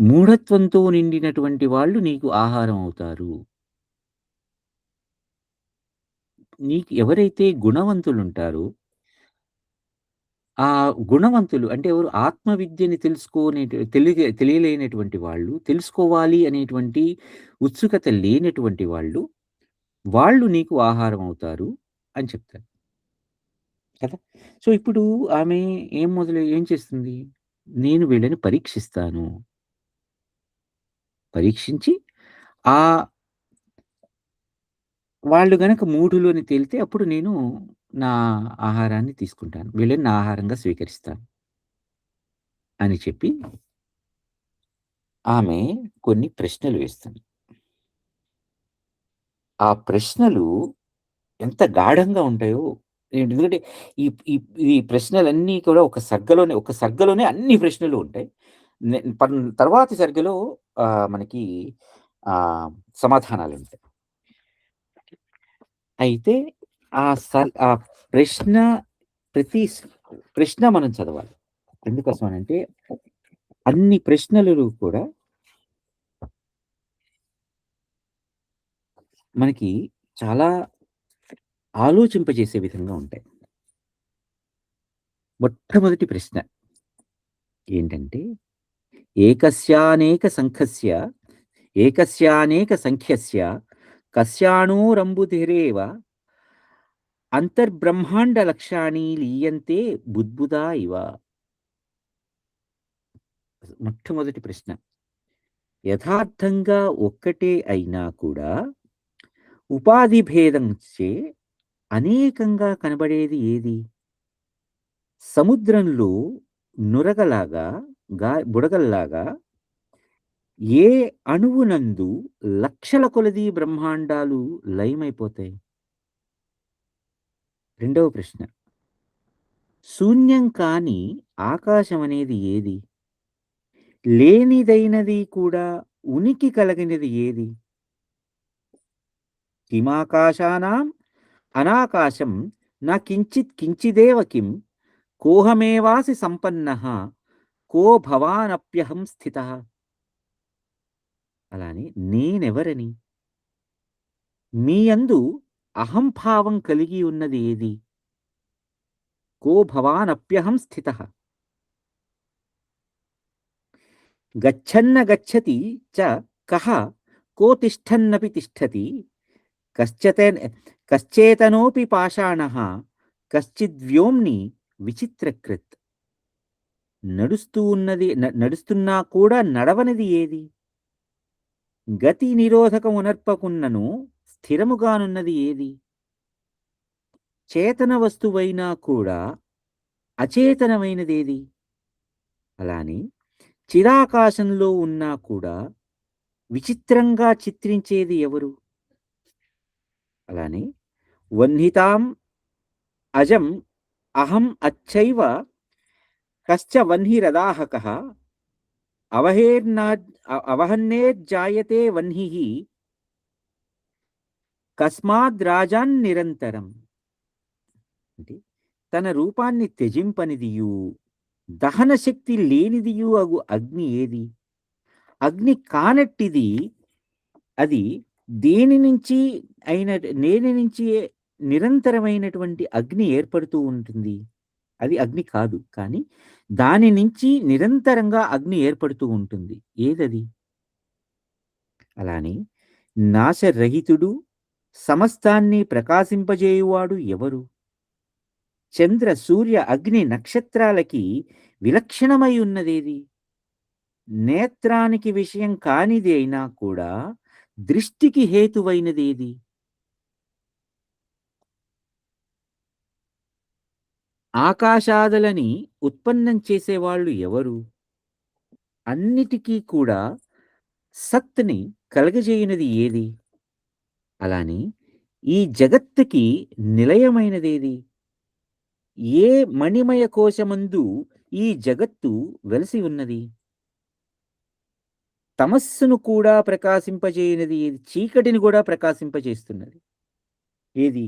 Speaker 1: మూఢత్వంతో నిండినటువంటి వాళ్ళు నీకు ఆహారం అవుతారు. నీకు ఎవరైతే గుణవంతులుంటారో గుణవంతులు అంటే ఎవరు ఆత్మవిద్యని తెలియలేనటువంటి వాళ్ళు, తెలుసుకోవాలి అనేటువంటి ఉత్సుకత లేనటువంటి వాళ్ళు, వాళ్ళు నీకు ఆహారం అవుతారు అని చెప్తారు కదా! సో, ఇప్పుడు ఆమె ఏం చేస్తుంది? నేను వీళ్ళని పరీక్షిస్తాను. పరీక్షించి ఆహ్, వాళ్ళు గనక మూఢులు అని తేలితే అప్పుడు నేను నా ఆహారాన్ని తీసుకుంటాను. వీళ్ళని నా ఆహారంగా స్వీకరిస్తాను అని చెప్పి ఆమె కొన్ని ప్రశ్నలు వేస్తుంది. ఆ ప్రశ్నలు ఎంత గాఢంగా ఉంటాయో ఎందుకంటే ఈ ఈ ఈ ప్రశ్నలన్నీ కూడా ఒక సర్గలోనే అన్ని ప్రశ్నలు ఉంటాయి. తర్వాతి సర్గలో మనకి ఆహ్, సమాధానాలుంటాయి. అయితే ఆ ప్రశ్న ప్రతి ప్రశ్న మనం చదవాలి. ఎందుకోసం అనంటే అన్ని ప్రశ్నలు కూడా మనకి చాలా ఆలోచింపజేసే విధంగా ఉంటాయి. మొట్టమొదటి ప్రశ్న ఏంటంటే, ఏకస్యానేక సంఖస్య ఏకస్యానేక సంఖ్యస్య కస్యాణోరంబుధిరేవ అంతర్బ్రహ్మాండ లక్షాణి లీయంతే బుద్బుదా ఇవ. మొట్టమొదటి ప్రశ్న. యథార్థంగా ఒక్కటే అయినా కూడా ఉపాధి భేదంచే అనేకంగా కనబడేది ఏది? సముద్రంలో నురగలాగా, బుడగల్లాగా ఏ అణువునందు లక్షల కొలది బ్రహ్మాండాలు లయమైపోతాయి? రెండవ ప్రశ్న. శూన్యం కాని ఆకాశమనేది ఏది? లేనిదైనది కూడా ఉనికి కలిగినది ఏది? కిమాకాశానాం అనాకాశం న కించిత్ కించిదేవ కిం కోహమేవాసి సంపన్నః కో భవానప్యహం స్థితః. అలానే నేనెవరని? మీ యందు అహంభావం కలిగి ఉన్నది ఏది? కో భవానప్యహం స్థితః. గచ్చన్న గచ్చతి చ కః కో తిష్టన్నపి తిష్టతి కశ్చతన్ కశ్చేతనోపి పాషాణః కశ్చిద్వ్యోమ్ని విచిత్రకృత్. నడుస్తూ ఉన్నది నడుస్తున్నా కూడా నడవనిది ఏది? గతి నిరోధకమునర్పకున్నను స్థిరముగానున్నది ఏది? చేతన వస్తువైనా కూడా అచేతనమైనదేది? అలానే చిరాకాశంలో ఉన్నా కూడా విచిత్రంగా చిత్రించేది ఎవరు? అలానే వహ్నితాం అజం అహం అచ్చైవ కశ్చ వహ్నిరదాహకః అవహేర్నా అవహన్నేర్జాయతే వహ్నిః కస్మాద్రాజాన్నిరంతరం. అంటే తన రూపాన్ని త్యజింపనిదియు దహన శక్తి లేనిదియు అగు అగ్ని ఏది? అగ్ని కానట్టిది అది దేని నుంచి అయిన నేని నుంచి నిరంతరమైనటువంటి అగ్ని ఏర్పడుతూ ఉంటుంది. అది అగ్ని కాదు. కానీ దాని నుంచి నిరంతరంగా అగ్ని ఏర్పడుతూ ఉంటుంది. ఏదది? అలానే నాశరహితుడు, సమస్తాన్ని ప్రకాశింపజేయువాడు ఎవరు? చంద్ర, సూర్య, అగ్ని, నక్షత్రాలకి విలక్షణమై ఉన్నదేది? నేత్రానికి విషయం కానిది అయినా కూడా దృష్టికి హేతువైనదేది? ఆకాశాదులని ఉత్పన్నం చేసేవాళ్ళు ఎవరు? అన్నిటికీ కూడా సత్‌ని కలగజేయునది ఏది? అలానే ఈ జగత్తుకి నిలయమైనదేది? ఏ మణిమయ కోశమందు ఈ జగత్తు వెలసి ఉన్నది? తమస్సును కూడా ప్రకాశింపజేయనిది ఏది? చీకటిని కూడా ప్రకాశింపజేస్తున్నది. ఏది?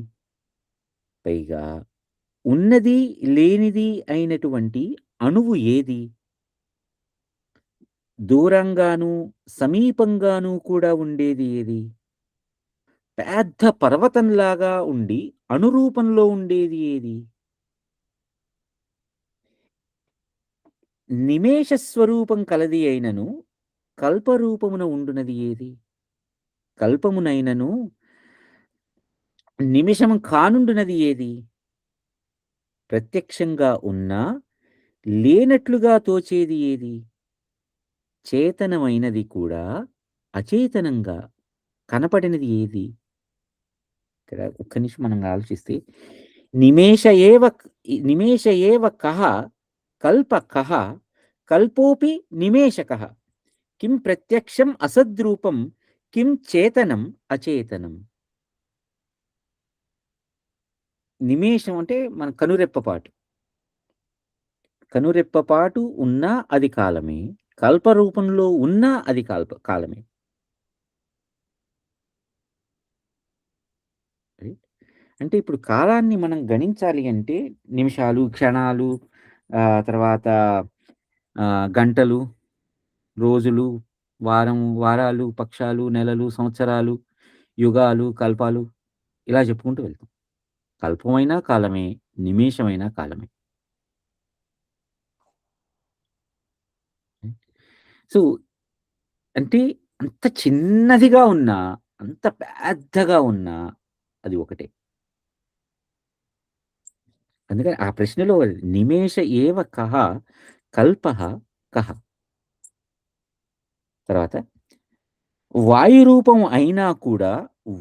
Speaker 1: పైగా ఉన్నది, లేనిది అయినటువంటి అణువు ఏది? దూరంగాను, సమీపంగాను కూడా ఉండేది ఏది? పెద్ద పర్వతంలాగా ఉండి, అణురూపంలో ఉండేది ఏది? నిమేష స్వరూపం కలది అయినను, కల్పరూపమున ఉండునది ఏది? కల్పమునైనను నిమిషము కానుండునది ఏది? ప్రత్యక్షంగా ఉన్నా, లేనట్లుగా తోచేది ఏది? చేతనమైనది కూడా అచేతనంగా కనపడినది ఏది? ఇక్కడ ఒక్క నిమిషం మనం ఆలోచిస్తే నిమేష ఏవ నిమేష ఏవ కః కల్ప కః కల్పోపి నిమేషకః కిం ప్రత్యక్షం అసద్రూపం కిం చేతనం అచేతనం. నిమేషం అంటే మన కనురెప్పపాటు. కనురెప్పపాటు ఉన్నా అది కాలమే. కల్ప రూపంలో ఉన్నా అది కాలమే. రైట్. అంటే ఇప్పుడు కాలాన్ని మనం గణించాలి అంటే నిమిషాలు, క్షణాలు, తర్వాత గంటలు, రోజులు, వారాలు, పక్షాలు, నెలలు, సంవత్సరాలు యుగాలు, కల్పాలు ఇలా చెప్పుకుంటూ వెళ్తాం. కల్పమైనా కాలమే, నిమేషమైనా కాలమే. సో, అంటే అంత చిన్నదిగా ఉన్నా, అంత పెద్దగా ఉన్నా అది ఒకటే. అందుకని ఆ ప్రశ్నలో నిమేష ఏవ కః కల్పః కః? తర్వాత వాయు రూపం అయినా కూడా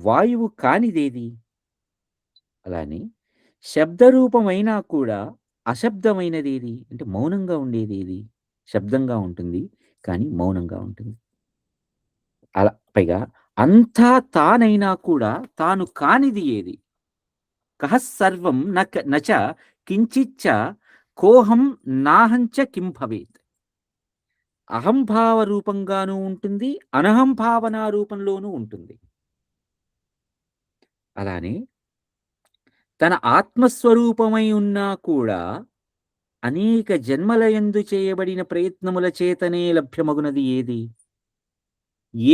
Speaker 1: వాయువు కానిదేది? అలానే శబ్ద రూపమైనా కూడా అశబ్దమైనదేది? అంటే మౌనంగా ఉండేదేది? శబ్దంగా ఉంటుంది. కానీ మౌనంగా ఉంటుంది. అలా పైగా అంతా తానైనా కూడా తాను కానిది ఏది? కః సర్వం నచ కించిచ్చ కోహం నాహంచ కిం భవేత్. అహంభావ రూపంగానూ ఉంటుంది. అనహంభావన రూపంలోనూ ఉంటుంది. అలానే తన ఆత్మస్వరూపమై ఉన్నా కూడా అనేక జన్మలయందు చేయబడిన ప్రయత్నముల చేతనే లభ్యమగునది ఏది?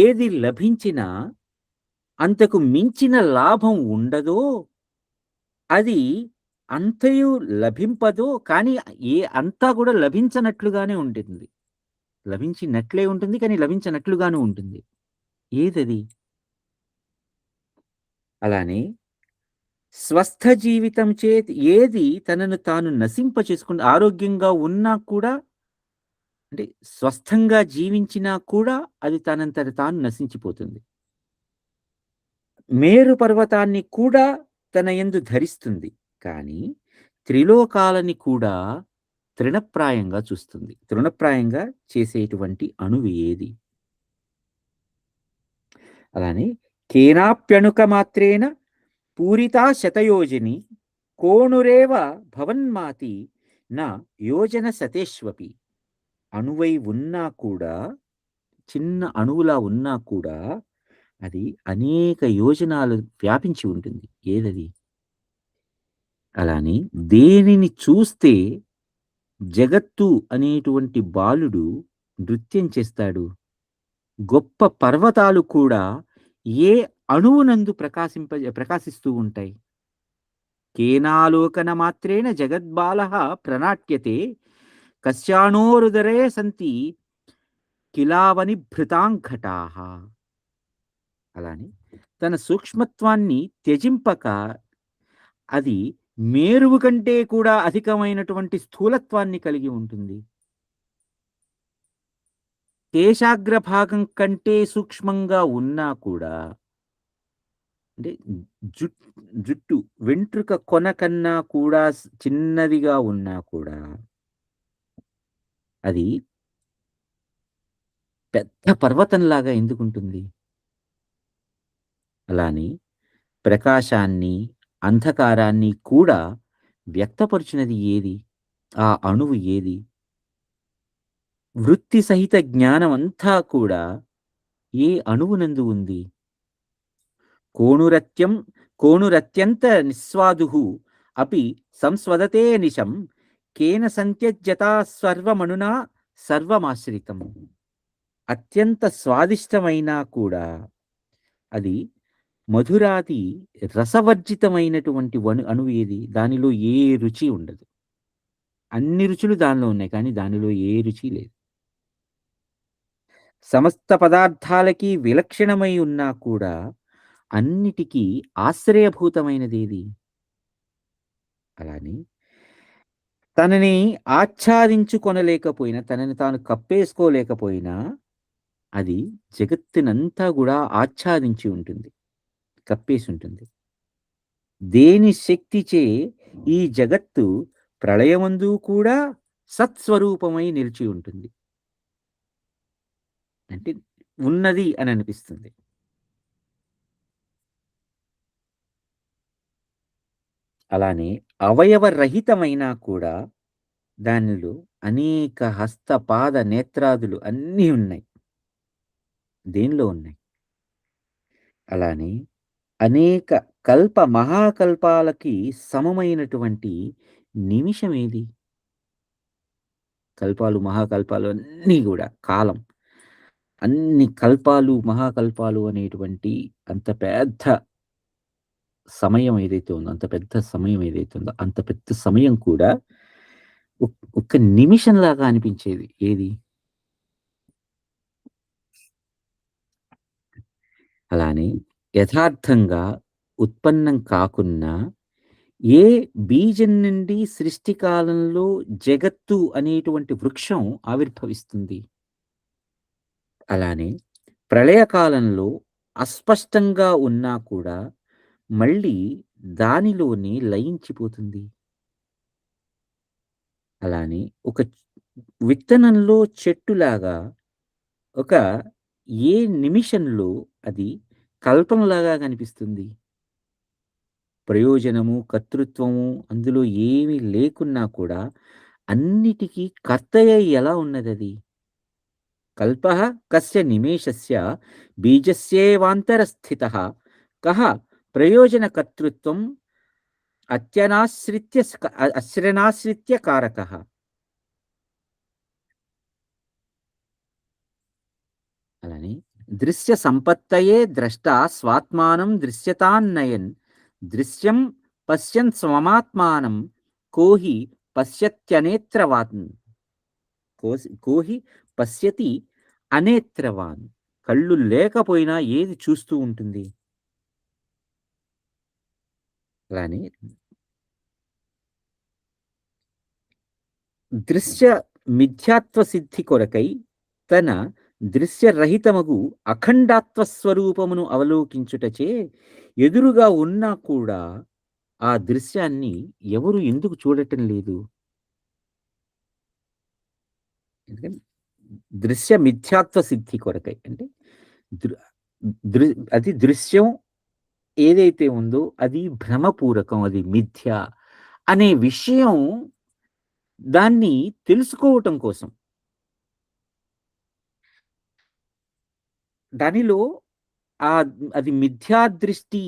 Speaker 1: ఏది లభించినా అంతకు మించిన లాభం ఉండదో, అది అంతయు లభింపదో, కానీ అంతా కూడా లభించనట్లుగానే ఉంటుంది. లభించినట్లే ఉంటుంది. కానీ లభించనట్లుగాను ఉంటుంది. ఏదది? అలానే స్వస్థ జీవితం చేతి ఏది తనను తాను నశింపచేసుకుని ఆరోగ్యంగా ఉన్నా కూడా అంటే స్వస్థంగా జీవించినా కూడా అది తనంతట తాను నశించిపోతుంది. మేరు పర్వతాన్ని కూడా తన యందు ధరిస్తుంది. కానీ త్రిలోకాలని కూడా తృణప్రాయంగా చూస్తుంది. తృణప్రాయంగా చేసేటువంటి అణువు ఏది? అలానే కేనాప్యణుక మాత్రేన పూరితా శతయోజని కోణురేవ భవన్మాతి నా యోజన సతేష్వపి. అణువై ఉన్నా కూడా, చిన్న అణువులా ఉన్నా కూడా అది అనేక యోజనాలు వ్యాపించి ఉంటుంది. ఏదది? అలానే దేనిని చూస్తే జగత్తు అనేటువంటి బాలుడు నృత్యం చేస్తాడు? గొప్ప పర్వతాలు కూడా ఏ అణువునందు ప్రకాశిస్తూ ఉంటాయి? కేనాలోకన మాత్రేణ జగద్బాలః ప్రణాట్యతే కస్యాణోరుదరే సంతి కిలావనిభృతాంఘటాః. అలానే తన సూక్ష్మత్వాన్ని త్యజింపక అది మేరువు కంటే కూడా అధికమైనటువంటి స్థూలత్వాన్ని కలిగి ఉంటుంది. కేశాగ్ర భాగం కంటే సూక్ష్మంగా ఉన్నా కూడా అంటే జుట్ జుట్టు వెంట్రుక కొన కన్నా కూడా చిన్నదిగా ఉన్నా కూడా అది పెద్ద పర్వతంలాగా ఎందుకుంటుంది? అలానే ప్రకాశాన్ని, అంధకారాన్ని కూడా వ్యక్తపరుచినది ఏది? ఆ అణువు ఏది? వృత్తి సహిత జ్ఞానమంతా కూడా ఏ అణువునందు ఉంది? కోణురత్యం కోణురత్యంత నిస్వాదుః అపి సంస్వదతే నిశం కేన సంత్యజ్యతా సర్వమణునా సర్వమాశ్రితం. అత్యంత స్వాదిష్టమైనా కూడా అది మధురాతి రసవర్జితమైనటువంటి అణువు ఏది? దానిలో ఏ రుచి ఉండదు. అన్ని రుచులు దానిలో ఉన్నాయి. కానీ దానిలో ఏ రుచి లేదు. సమస్త పదార్థాలకి విలక్షణమై ఉన్నా కూడా అన్నిటికీ ఆశ్రయభూతమైనదేది? అలానే తనని ఆచ్ఛాదించుకొనలేకపోయినా, తనని తాను కప్పేసుకోలేకపోయినా అది జగత్తునంతా గూడా ఆచ్ఛాదించి ఉంటుంది. కప్పేసి ఉంటుంది. దేని శక్తిచే ఈ జగత్తు ప్రళయమందు కూడా సత్స్వరూపమై నిలిచి ఉంటుంది. అంటే ఉన్నది అని అనిపిస్తుంది. అలానే అవయవరహితమైనా కూడా దానిలో అనేక హస్త, పాద, నేత్రాదులు అన్నీ ఉన్నాయి. దేనిలో ఉన్నాయి? అలానే అనేక మహాకల్పాలకి సమమైనటువంటి నిమిషం ఏది? కల్పాలు, మహాకల్పాలు అన్నీ గూడా కాలం. అన్ని కల్పాలు, మహాకల్పాలు అనేటువంటి అంత పెద్ద సమయం ఏదైతే ఉందో, అంత పెద్ద సమయం ఏదైతే ఉందో, అంత పెద్ద సమయం కూడా ఒక్క నిమిషంలాగా అనిపించేది. ఏది? అలానే యథార్థంగా ఉత్పన్నం కాకున్నా, ఏ బీజం నుండి సృష్టి కాలంలో జగత్తు అనేటువంటి వృక్షం ఆవిర్భవిస్తుంది. అలానే ప్రళయకాలంలో అస్పష్టంగా ఉన్నా కూడా మళ్ళీ దానిలోనే లయించిపోతుంది. అలానే ఒక విత్తనంలో చెట్టులాగా ఒక ఏ నిమిషంలో అది కల్పనలాగా కనిపిస్తుంది. ప్రయోజనము, కర్తృత్వము అందులో ఏమీ లేకున్నా కూడా అన్నిటికీ కర్తయ్య ఎలా ఉన్నదది? కల్పః కస్య నిమేషస్య బీజస్యేవాంతరస్థితః కః ప్రయోజనకర్తృత్వం అస్రనాశ్రిత్య కారకః. అలానే దృశ్య సంపత్తయే ద్రష్ట స్వాత్మానం దృశ్యతాన్నయన్ దృశ్యం పశ్యన్ స్వమాత్మానం కోహి పశ్యత్యనేత్రవాన్ కోహి పశ్యతి అనేత్రవాన్. కళ్ళు లేకపోయినా ఏది చూస్తూ ఉంటుంది. అలానే దృశ్య మిథ్యాత్వ సిద్ధి కొరకై తన దృశ్యరహితమగు అఖండాత్వ స్వరూపమును అవలోకించుటచే ఎదురుగా ఉన్నా కూడా ఆ దృశ్యాన్ని ఎవరు ఎందుకు చూడటం లేదు? ఎందుకంటే దృశ్య మిథ్యాత్వ సిద్ధి కొరకై. అంటే దృ దృ అది దృశ్యం ఏదైతే ఉందో అది భ్రమపూరకం. అది మిథ్య అనే విషయం దాన్ని తెలుసుకోవటం కోసం. దానిలో అది మిథ్యా దృష్టి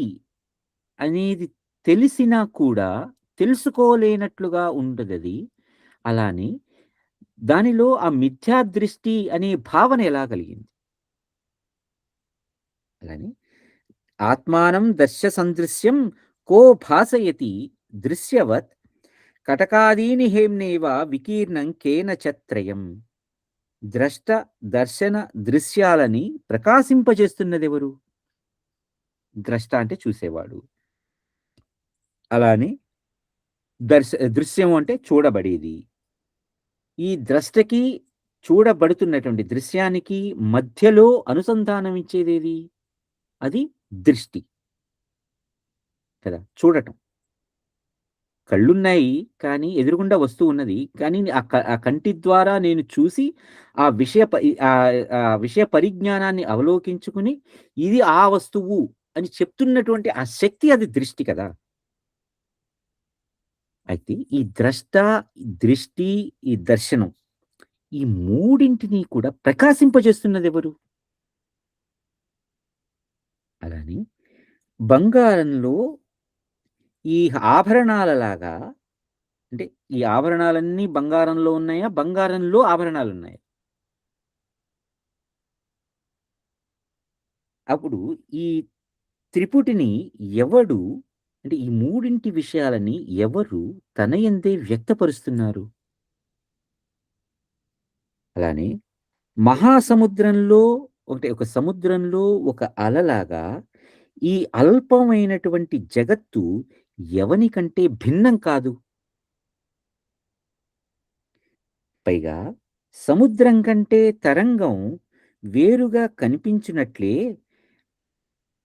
Speaker 1: అనేది తెలిసినా కూడా తెలుసుకోలేనట్లుగా ఉంటదది. అలానే దానిలో ఆ మిథ్యా దృష్టి అనే భావన ఎలా కలిగింది? అలానే ఆత్మానం దర్శ సందృశ్యం కో భాసయతి దృశ్యవత్ కటకాదీని హేమ్నేవ వికీర్ణం కేనచత్రయం. ద్రష్ట దర్శన దృశ్యాలని ప్రకాశింపజేస్తున్నదెవరు? ద్రష్ట అంటే చూసేవాడు. అలానే దృశ్యం అంటే చూడబడేది. ఈ ద్రష్టకి, చూడబడుతున్నటువంటి దృశ్యానికి మధ్యలో అనుసంధానం ఇచ్చేదేది? అది దృష్టి కదా! చూడటం. కళ్ళున్నాయి, కానీ ఎదురుగుండా వస్తువు ఉన్నది. కానీ ఆ కంటి ద్వారా నేను చూసి ఆ ఆ విషయ పరిజ్ఞానాన్ని అవలోకించుకుని, ఇది ఆ వస్తువు అని చెప్తున్నటువంటి ఆ శక్తి అది దృష్టి కదా! అయితే ఈ ద్రష్ట, ఈ దృష్టి, ఈ దర్శనం ఈ మూడింటిని కూడా ప్రకాశింపజేస్తున్నదెవరు? అలానే బంగారంలో ఈ ఆభరణాలలాగా అంటే ఈ ఆభరణాలన్నీ బంగారంలో ఉన్నాయా? బంగారంలో ఆభరణాలున్నాయా? అప్పుడు ఈ త్రిపుటిని ఎవడు అంటే ఈ మూడింటి విషయాలని ఎవరు తన యందే వ్యక్తపరుస్తున్నారు? అలానే మహాసముద్రంలో ఒక సముద్రంలో ఒక అలలాగా ఈ అల్పమైనటువంటి జగత్తు ఎవని కంటే భిన్నం కాదు. పైగా సముద్రం కంటే తరంగం వేరుగా కనిపించినట్లే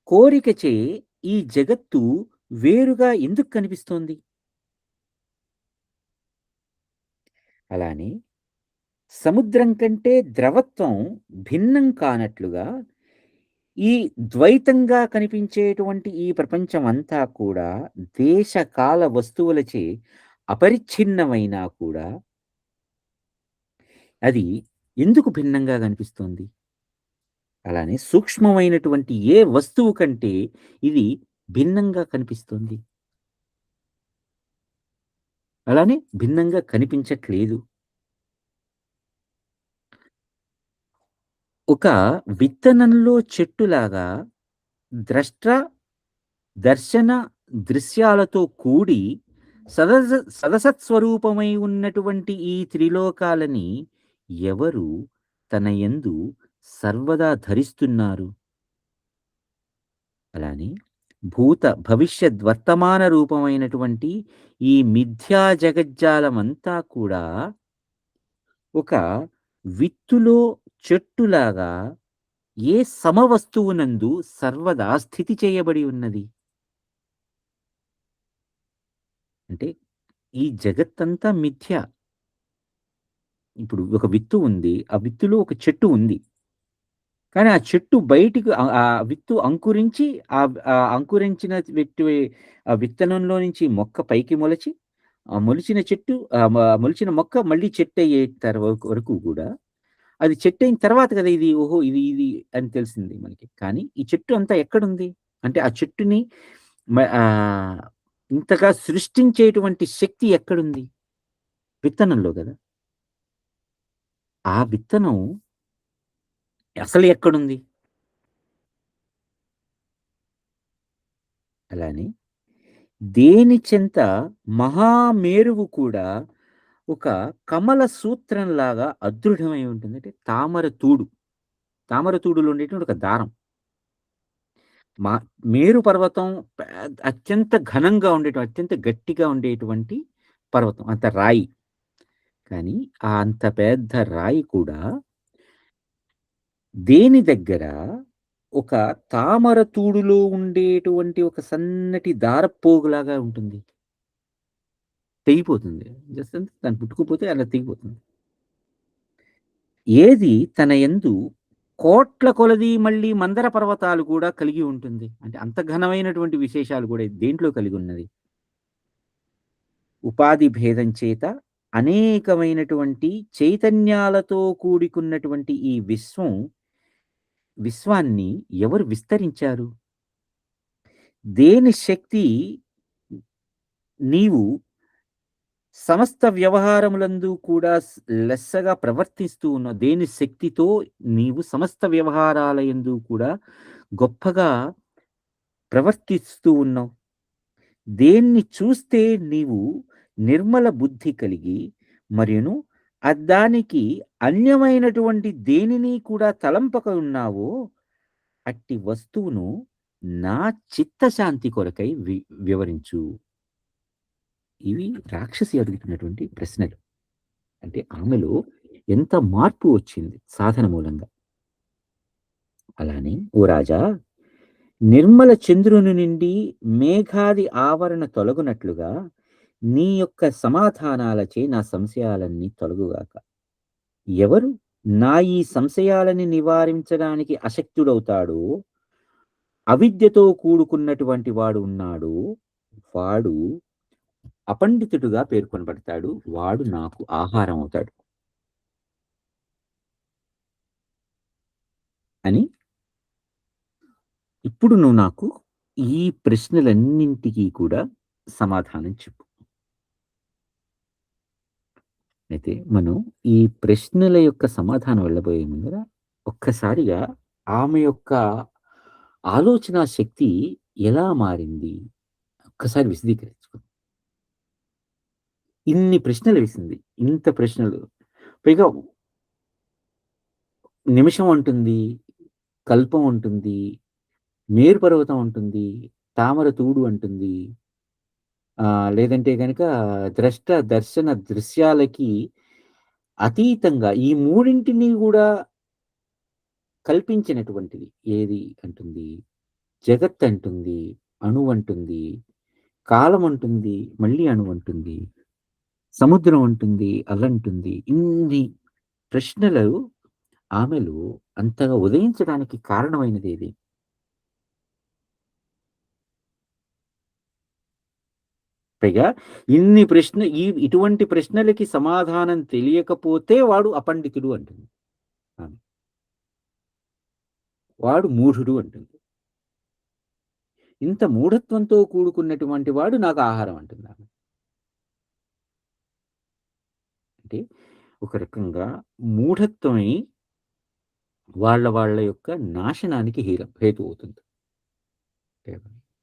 Speaker 1: కోరికచే ఈ జగత్తు వేరుగా ఎందుకు కనిపిస్తోంది? అలానే సముద్రం కంటే ద్రవత్వం భిన్నం కానట్లుగా ఈ ద్వైతంగా కనిపించేటువంటి ఈ ప్రపంచం అంతా కూడా దేశ కాల వస్తువులచే అపరిచ్ఛిన్నమైనా కూడా అది ఎందుకు భిన్నంగా కనిపిస్తుంది? అలానే సూక్ష్మమైనటువంటి ఏ వస్తువు కంటే ఇది భిన్నంగా కనిపిస్తుంది. అలానే భిన్నంగా కనిపించట్లేదు. ఒక విత్తనంలో చెట్టులాగా ద్రష్ట, దర్శన, దృశ్యాలతో కూడి సదస సదసత్స్వరూపమై ఉన్నటువంటి ఈ త్రిలోకాలని ఎవరు తన యందు సర్వదా ధరిస్తున్నారు? అలానే భూత, భవిష్యత్, వర్తమాన రూపమైనటువంటి ఈ మిథ్యా జగజ్జాలమంతా కూడా ఒక విత్తులో చెట్టులాగా ఏ సమవస్తువునందు సర్వదా స్థితి చేయబడి ఉన్నది. అంటే ఈ జగత్తంతా మిథ్య. ఇప్పుడు ఒక విత్తు ఉంది. ఆ విత్తులో ఒక చెట్టు ఉంది. కానీ ఆ చెట్టు బయటికి ఆ విత్తు అంకురించి అంకురించిన ఆ విత్తనంలో నుంచి మొక్క పైకి మొలచి, ఆ మొలిచిన చెట్టు మొలిచిన మొక్క మళ్ళీ చెట్టయ్యే వరకు గూడా అది చెట్టయిన తర్వాత కదా ఇది ఓహో! ఇది అని తెలిసింది మనకి. కానీ ఈ చెట్టు అంతా ఎక్కడుంది? అంటే ఆ చెట్టుని మ ఆహ్, ఇంతగా సృష్టించేటువంటి శక్తి ఎక్కడుంది? విత్తనంలో గదా! ఆ విత్తనం అసలు ఎక్కడుంది? అలానే దేని చెంత మహామేరువు కూడా ఒక కమల సూత్రంలాగా అదృఢమై ఉంటుంది. అంటే తామర తూడు. తామర తూడులో ఉండేటువంటి ఒక దారం. మా మేరు పర్వతం అత్యంత ఘనంగా అత్యంత గట్టిగా ఉండేటువంటి పర్వతం. అంత రాయి. కానీ అంత పెద్ద రాయి కూడా దేని దగ్గర ఒక తామర తూడులో ఉండేటువంటి ఒక సన్నటి దారపోగులాగా ఉంటుంది. తెగిపోతుంది. జస్ట్ అంతే దాన్ని ముట్టుకుపోతే అలా తెగిపోతుంది. ఏది తన యందు కోట్ల కొలది మళ్ళీ మందర పర్వతాలు కూడా కలిగి ఉంటుంది. అంటే అంత ఘనమైనటువంటి విశేషాలు కూడా దేంట్లో కలిగున్నది? ఉపాధి భేదం చేత అనేకమైనటువంటి చైతన్యాలతో కూడుకున్నటువంటి ఈ విశ్వాన్ని ఎవరు విస్తరించారు? దేని శక్తి నీవు సమస్త వ్యవహారములందు కూడా లెస్సగా ప్రవర్తిస్తూ ఉన్నావు. దేని శక్తితో నీవు సమస్త వ్యవహారాల యందు కూడా గొప్పగా ప్రవర్తిస్తూ ఉన్నావు. దేన్ని చూస్తే నీవు నిర్మల బుద్ధి కలిగి మరియును దానికి అన్యమైనటువంటి దేనిని కూడా తలంపక ఉన్నావో అట్టి వస్తువును నా చిత్తశాంతి కొరకై వివరించు. ఇవి రాక్షసి అడుగుతున్నటువంటి ప్రశ్నలు. అంటే ఆమెలో ఎంత మార్పు వచ్చింది సాధన మూలంగా. అలానే ఓ రాజా, నిర్మల చంద్రుని నుండి మేఘాది ఆవరణ తొలగునట్లుగా నీ యొక్క సమాధానాలచే నా సంశయాలన్నీ తొలగుగాక. ఎవరు నా ఈ సంశయాలని నివారించడానికి అశక్తుడవుతాడో, అవిద్యతో కూడుకున్నటువంటి వాడు ఉన్నాడు. వాడు అపండితుడుగా పేర్కొనబడతాడు. వాడు నాకు ఆహారం అవుతాడు అని ఇప్పుడు నువ్వు నాకు ఈ ప్రశ్నలన్నింటికి కూడా సమాధానం చెప్పు. అయితే మనం ఈ ప్రశ్నల యొక్క సమాధానం వెళ్ళబోయే ముందర ఒక్కసారిగా ఆమె యొక్క ఆలోచనా శక్తి ఎలా మారింది? ఒక్కసారి విశదీకరించుకుందాం. ఇన్ని ప్రశ్నలు వేసింది. ఇంత ప్రశ్నలు. పైగా నిమిషం అంటుంది, కల్పం అంటుంది, మేరు పర్వతం అంటుంది, తామర తూడు అంటుంది. లేదంటే గనక ద్రష్ట, దర్శన, దృశ్యాలకి అతీతంగా ఈ మూడింటిని గూడా కల్పించినటువంటిది ఏది అంటుంది? జగత్ అంటుంది, అణువంటుంది, కాలం అంటుంది, మళ్ళీ అణువంటుంది, సముద్రం అంటుంది, అల్లంటుంది. ఇన్ని ప్రశ్నలు ఆమెలో అంతగా ఉదయించడానికి కారణమైనదేది? పైగా ఇటువంటి ప్రశ్నలకి సమాధానం తెలియకపోతే వాడు అపండితుడు అంటుంది ఆమె. వాడు మూఢుడు అంటుంది. ఇంత మూఢత్వంతో కూడుకున్నటువంటి వాడు నాకు ఆహారం అంటుంది ఆమె. అంటే ఒక రకంగా మూఢత్వమే వాళ్ళ యొక్క నాశనానికి హేతు అవుతుంది.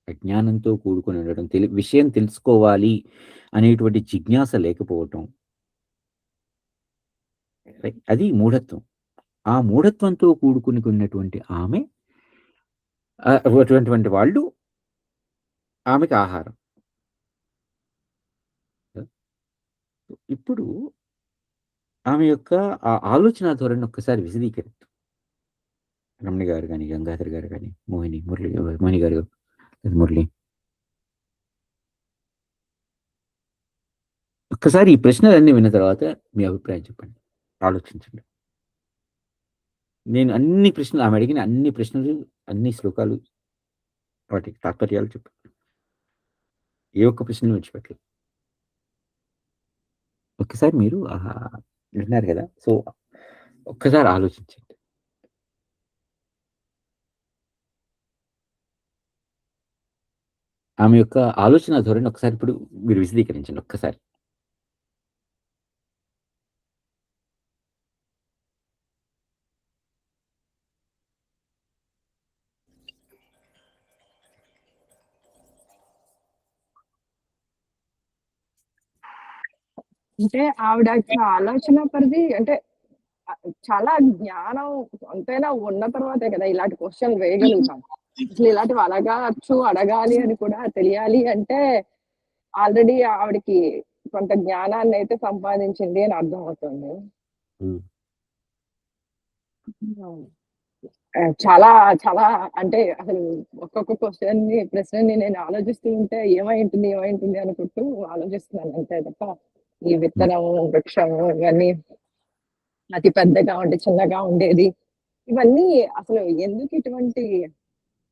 Speaker 1: అజ్ఞానంతో కూడుకొని ఉండడం, విషయం తెలుసుకోవాలి అనేటువంటి జిజ్ఞాస లేకపోవటం. అది మూఢత్వం. ఆ మూఢత్వంతో కూడుకున్నటువంటి ఆమె అటువంటి వాళ్ళు ఆమెకి ఆహారం. ఇప్పుడు ఆమె యొక్క ఆ ఆలోచన ధోరణిని ఒక్కసారి విశదీకరిద్దాం. రమణి గారు గాని, గంగాధర్ గారు గాని, మోహిని గారు, మురళి. ఒక్కసారి ఈ ప్రశ్నలన్నీ విన్న తర్వాత మీ అభిప్రాయం చెప్పండి. ఆలోచించండి. నేను ఆమె అడిగిన అన్ని ప్రశ్నలు, అన్ని శ్లోకాలు, వాటికి తాత్పర్యాలు చెప్పాను. ఏ ఒక్క ప్రశ్నను విడిచిపెట్టలేదు. ఒక్కసారి మీరు విన్నారు కదా! సో, ఒక్కసారి ఆలోచించండి. ఆమె యొక్క ఆలోచన ధోరణి ఒకసారి ఇప్పుడు మీరు విశదీకరించండి ఒక్కసారి.
Speaker 2: అంటే ఆవిడ ఆలోచన పరిధి అంటే చాలా జ్ఞానం ఎంతైనా ఉన్న తర్వాతే కదా ఇలాంటి క్వశ్చన్ వేయగలుగుతాం. అసలు ఇలాంటివి అడగచ్చు, అడగాలి అని కూడా తెలియాలి అంటే ఆల్రెడీ ఆవిడకి కొంత జ్ఞానాన్ని అయితే సంపాదించింది అని అర్థం అవుతుంది. చాలా చాలా అంటే అసలు ఒక్కొక్క ప్రశ్నని నేను ఆలోచిస్తూ ఉంటే ఏమైంటుంది అనుకుంటూ ఆలోచిస్తున్నాను అంతే తప్ప ఈ విత్తనం, వృక్షము ఇవన్నీ అతి పెద్దగా ఉండి చిన్నగా ఉండేది. ఇవన్నీ అసలు ఎందుకు ఇటువంటి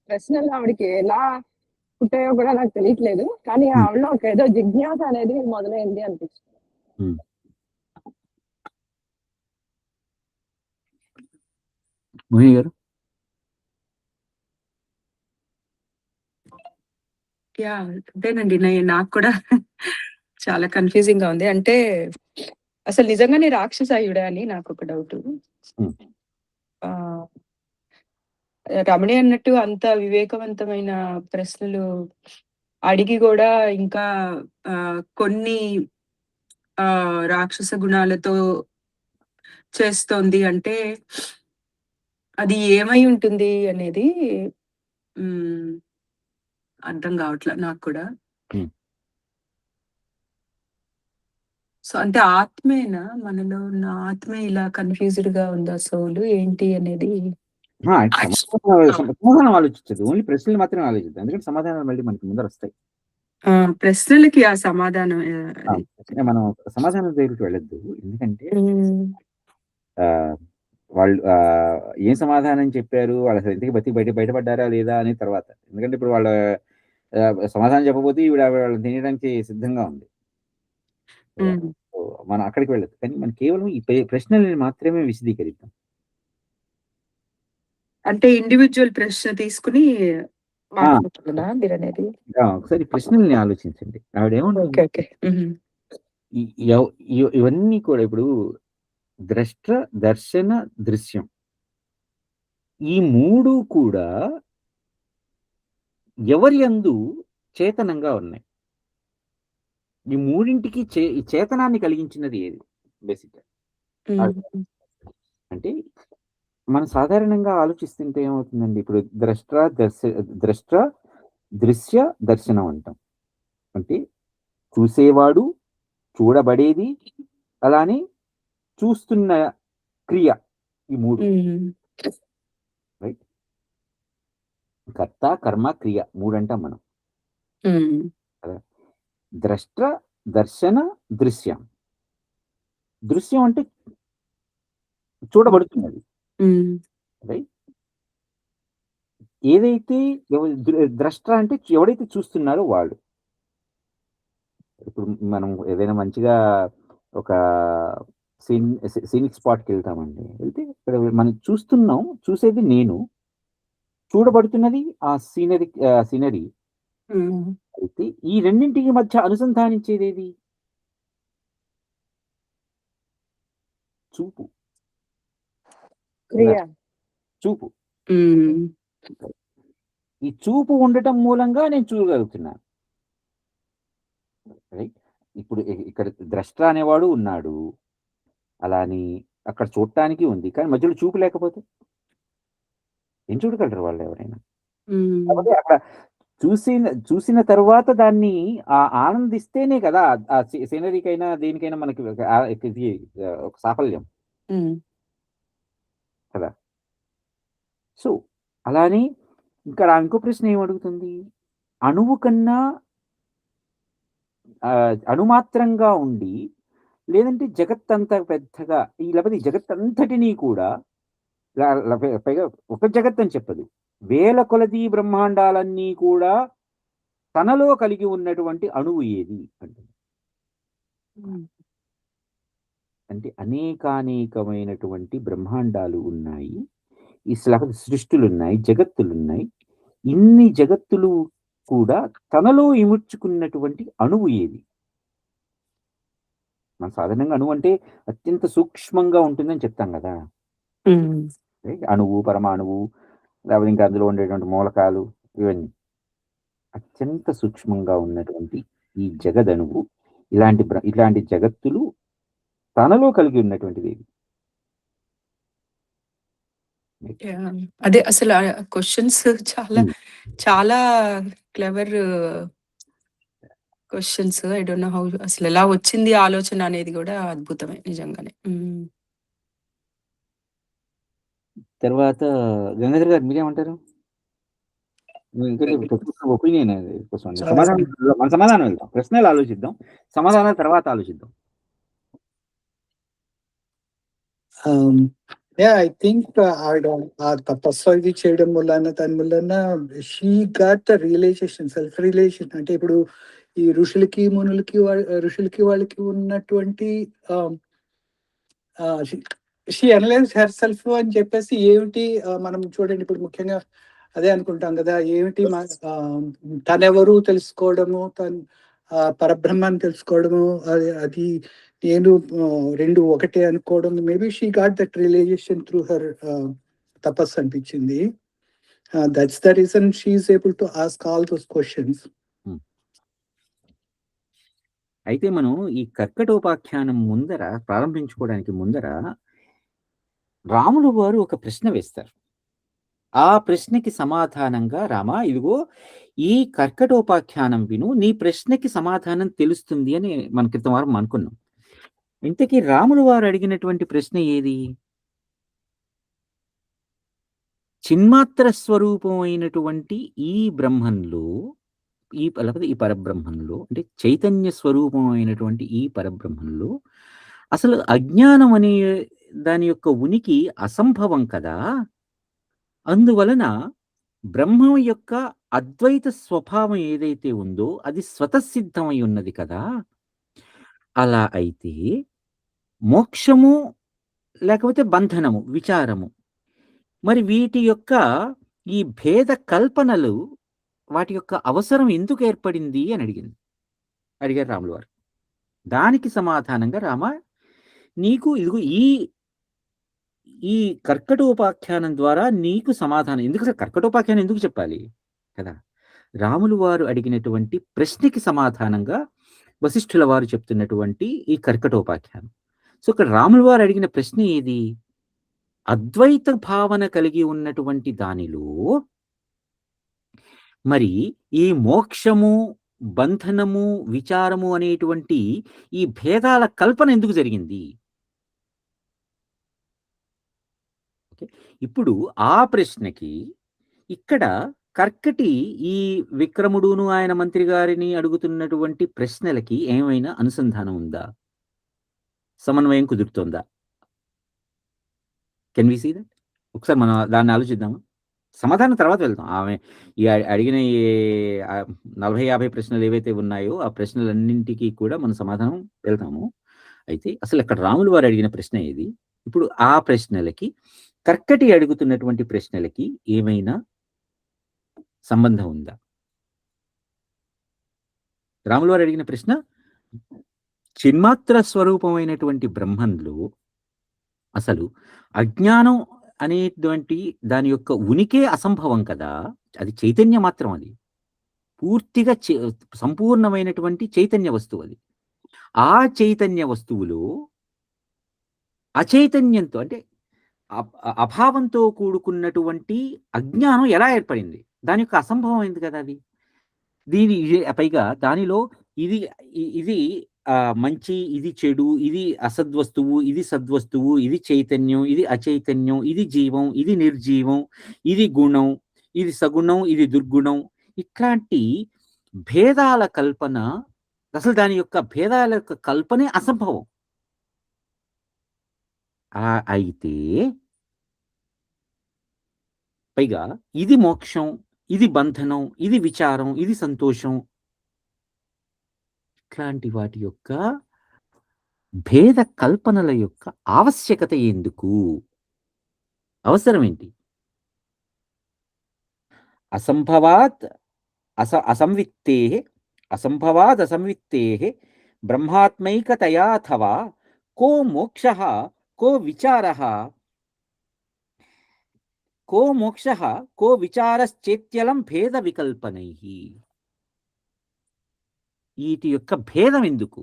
Speaker 2: ప్రశ్నలు ఆవిడకి ఎలా పుట్టాయో కూడా నాకు తెలియట్లేదు. కానీ ఆవిడలో ఒక ఏదో జిజ్ఞాస అనేది మొదలైంది అనిపిస్తుంది.
Speaker 1: మోహిని గారు?
Speaker 3: అంతేనండి. నాకు కూడా చాలా కన్‌ఫ్యూజింగ్‌గా ఉంది. అంటే అసలు నిజంగానే రాక్షసాయుడా అని నాకొక డౌటు. రమణి అన్నట్టు అంత వివేకవంతమైన ప్రశ్నలు అడిగి గూడా ఇంకా కొన్ని రాక్షస గుణాలతో చేస్తోంది అంటే అది ఏమై ఉంటుంది అనేది అర్థం కావట్లే నాకు కూడా. సో అంటే ఆత్మేనా? మనలో ఉన్న ఆత్మే ఇలా కన్‌ఫ్యూజ్‌డ్ గా ఉందా సోలు ఏంటి అనేది?
Speaker 1: సమాధానం ఆలోచించదు. ఓన్లీ ప్రశ్నలు మాత్రమే ఆలోచిద్దాం. ఎందుకంటే సమాధానాలు మళ్ళీ మనకి ముందరొస్తాయి.
Speaker 3: ప్రశ్నలకి ఆ సమాధానం
Speaker 1: మనం సమాధానం దగ్గరికి వెళ్ళొద్దు. ఎందుకంటే వాళ్ళు ఏం సమాధానం చెప్పారు, వాళ్ళు అసలు ఇంతకీ బయటపడ్డారా లేదా అని తర్వాత. ఎందుకంటే ఇప్పుడు వాళ్ళ సమాధానం చెప్పబోతే ఈవిడ వాళ్ళని తినడానికి సిద్ధంగా ఉంది. మనం అక్కడికి వెళ్ళొద్దు. కానీ మనం కేవలం ఈ ప్రశ్నల్ని మాత్రమే విశదీకరిద్దాం.
Speaker 3: అంటే ఇండివిడ్యువల్ ప్రశ్న తీసుకుని మీరనేది?
Speaker 1: ఒకసారి ప్రశ్నల్ని ఆలోచించండి. ఆవిడేమంటుంది, ఇవన్నీ కూడా ఇప్పుడు ద్రష్ట, దర్శన, దృశ్యం ఈ 3 కూడా ఎవరి యందు చేతనంగా ఉన్నాయి. ఈ మూడింటికి చేతనాన్ని కలిగించినది ఏది బేసిక్‌గా? అంటే మనం సాధారణంగా ఆలోచిస్తుంటే ఏమవుతుందండి, ఇప్పుడు ద్రష్ట, దృశ్య, దర్శనం అంటాం. అంటే చూసేవాడు, చూడబడేది, అలానే చూస్తున్న క్రియ, ఈ 3. రైట్? కర్త, కర్మ, క్రియ 3 అంటాం మనం. ద్రష్ట, దర్శన, దృశ్యం. దృశ్యం అంటే చూడబడుతున్నది. రైట్? ఏదైతే ద్రష్ట అంటే ఎవడైతే చూస్తున్నారో వాడు. ఇప్పుడు మనం ఏదైనా మంచిగా ఒక సీనిక్ స్పాట్‌కి వెళ్తామండి. వెళ్తే ఇక్కడ మనం చూస్తున్నాం, చూసేది నేను, చూడబడుతున్నది ఆ సీనరీ. అయితే ఈ రెండింటికి మధ్య అనుసంధానించేదేది? చూపు.
Speaker 2: క్రియ.
Speaker 1: చూపు.
Speaker 3: ఉమ్,
Speaker 1: ఈ చూపు ఉండటం మూలంగా నేను చూడగలుగుతున్నాను. రైట్. ఇప్పుడు ఇక్కడ ద్రష్ట అనేవాడు ఉన్నాడు, అలా అని అక్కడ చూడటానికి ఉంది, కానీ మధ్యలో చూపు లేకపోతే ఏం చూడగలరు వాళ్ళు ఎవరైనా?
Speaker 3: ఉమ్,
Speaker 1: కాబట్టి అక్కడ చూసిన తర్వాత దాన్ని ఆనందిస్తేనే కదా ఆ సీనరీకైనా దేనికైనా మనకి ఇది ఒక సాఫల్యం
Speaker 3: ఉమ్,
Speaker 1: కదా. సో అలానే ఇక్కడ ఇంకో ప్రశ్న ఏమడుగుతుంది, అణువు కన్నా అణుమాత్రంగా ఉండి, లేదంటే జగత్తంతా పెద్దగా లేకపోతే ఈ జగత్తంతటినీ కూడా పైగా ఒక జగత్ అని చెప్పదు, వేల కొలది బ్రహ్మాండాలన్నీ కూడా తనలో కలిగి ఉన్నటువంటి అణువు ఏది అంటే
Speaker 3: ఉమ్,
Speaker 1: అంటే అనేకానేకమైనటువంటి బ్రహ్మాండాలు ఉన్నాయి, ఈ సృష్టిలు ఉన్నాయి, జగత్తులు ఉన్నాయి. ఇన్ని జగత్తులు కూడా తనలో ఇముడ్చుకున్నటువంటి అణువు ఏది? మన సాధారణంగా అణువు అంటే అత్యంత సూక్ష్మంగా ఉంటుందని చెప్తాం కదా.
Speaker 3: ఉమ్,
Speaker 1: అణువు, పరమాణువు, లేకపోతే ఇంకా అందులో ఉండేటువంటి మూలకాలు, ఇవన్నీ అత్యంత సూక్ష్మంగా ఉన్నటువంటి ఈ జగదణువు, ఇలాంటి జగత్తులు తనలో కలిగి ఉన్నటువంటిది.
Speaker 3: yeah. అదే అసలు క్వశ్చన్స్ చాలా చాలా clever questions. I don't know how అసలు ఎలా వచ్చింది ఆలోచన అనేది కూడా అద్భుతమే నిజంగానే.
Speaker 1: తర్వాత గంగాధర్ గారు మీరేమంటారు? ఒపీనియన్ సమాధానం, మన సమాధానం వెళ్దాం, ప్రశ్నలు ఆలోచిద్దాం, సమాధానాల తర్వాత ఆలోచిద్దాం.
Speaker 4: ఐ థింక్ ఆ తపస్సు ఇది చేయడం వలన దాని వలన she got the realisation, self realisation. అంటే ఇప్పుడు ఈ ఋషులకి మునులకి వాళ్ళకి ఉన్నటువంటి షీ అనలైజ్ హెర్ సెల్ఫ్ అని చెప్పేసి ఏమిటి మనం చూడండి, ఇప్పుడు ముఖ్యంగా అదే అనుకుంటాం కదా, ఏమిటి తనెవరు తెలుసుకోవడము, పరబ్రహ్మాన్ని తెలుసుకోవడము, అది నేను రెండు ఒకటే అనుకోవడం. Maybe she got that realisation through her తపస్సు అనిపించింది. That's the reason she is able to ask all those questions.
Speaker 1: అయితే మనం ఈ కర్కటోపాఖ్యానం ప్రారంభించుకోవడానికి ముందర రాములు వారు ఒక ప్రశ్న వేస్తారు. ఆ ప్రశ్నకి సమాధానంగా, రామా ఇదిగో ఈ కర్కటోపాఖ్యానం విను, నీ ప్రశ్నకి సమాధానం తెలుస్తుంది అని మన క్రితం వారం అనుకున్నాం. ఇంతకీ రాములు వారు అడిగినటువంటి ప్రశ్న ఏది? చిన్మాత్ర స్వరూపమైనటువంటి ఈ బ్రహ్మంలో, లేకపోతే ఈ పరబ్రహ్మంలో, అంటే చైతన్య స్వరూపమైనటువంటి ఈ పరబ్రహ్మంలో అసలు అజ్ఞానం అనే దాని యొక్క ఉనికి అసంభవం కదా. అందువలన బ్రహ్మం యొక్క అద్వైత స్వభావం ఏదైతే ఉందో అది స్వతసిద్ధమై ఉన్నది కదా. అలా అయితే మోక్షము లేకపోతే బంధనము, విచారము, మరి వీటి యొక్క ఈ భేద కల్పనలు, వాటి యొక్క అవసరం ఎందుకు ఏర్పడింది అని అడిగారు రాములు వారు. దానికి సమాధానంగా, రామ నీకు ఇదిగో ఈ కర్కటోపాఖ్యానం ద్వారా నీకు సమాధానం. ఎందుకు కర్కటోపాఖ్యానం ఎందుకు చెప్పాలి కదా? రాములు వారు అడిగినటువంటి ప్రశ్నకి సమాధానంగా వశిష్ఠుల వారు చెప్తున్నటువంటి ఈ కర్కటోపాఖ్యానం. సో ఇక్కడ రాములు వారు అడిగిన ప్రశ్న ఏది? అద్వైత భావన కలిగి ఉన్నటువంటి దానిలో మరి ఈ మోక్షము, బంధనము, విచారము అనేటువంటి ఈ భేదాల కల్పన ఎందుకు జరిగింది? ఇప్పుడు ఆ ప్రశ్నకి ఇక్కడ కర్కటి ఈ విక్రముడును ఆయన మంత్రి గారిని అడుగుతున్నటువంటి ప్రశ్నలకి ఏమైనా అనుసంధానం ఉందా? సమన్వయం కుదురుతోందా? Can we see that? ఒకసారి మనం దాన్ని ఆలోచిద్దామా? సమాధానం తర్వాత వెళ్తాం. ఆమె ఈ అడిగిన 40-50 ప్రశ్నలు ఏవైతే ఉన్నాయో ఆ ప్రశ్నలన్నింటికీ కూడా మన సమాధానం వెళ్తాము. అయితే అసలు అక్కడ రాములు వారు అడిగిన ప్రశ్న ఏది? ఇప్పుడు ఆ ప్రశ్నలకి, కర్కటి అడుగుతున్నటువంటి ప్రశ్నలకి ఏమైనా సంబంధం ఉందా? రాములు వారు అడిగిన ప్రశ్న చిన్మాత్ర స్వరూపమైనటువంటి బ్రహ్మంలో అసలు అజ్ఞానం అనేటువంటి దాని యొక్క ఉనికే అసంభవం కదా! అది చైతన్య మాత్రం అది. పూర్తిగా సంపూర్ణమైనటువంటి చైతన్య వస్తువు అది. ఆ చైతన్య వస్తువులో అచైతన్యంతో అంటే అభావంతో కూడుకున్నటువంటి అజ్ఞానం ఎలా ఏర్పడింది? దాని యొక్క అసంభవం అయింది కదా అది. పైగా దానిలో ఇది ఇది మంచి, ఇది చెడు, ఇది అసద్వస్తువు, ఇది సద్వస్తువు, ఇది చైతన్యం, ఇది అచైతన్యం, ఇది జీవం, ఇది నిర్జీవం, ఇది గుణం, ఇది సగుణం, ఇది దుర్గుణం. ఇట్లాంటి భేదాల కల్పన, అసలు దాని యొక్క భేదాల యొక్క కల్పనే అసంభవం. అయితే పైగా ఇది మోక్షం, ఇది బంధనం, ఇది విచారం, ఇది సంతోషం. ఇట్లాంటి వాటి యొక్క భేద కల్పనల యొక్క ఆవశ్యకత ఎందుకు? అవసరం ఏంటి? అసంభవాత్ అసంవిత్తేః బ్రహ్మాత్మైకతయాథవా కో మోక్షః కో విచారః కో విచారశ్చేత్యలం భేద వికల్పనైః. వీటి యొక్క భేదం ఎందుకు?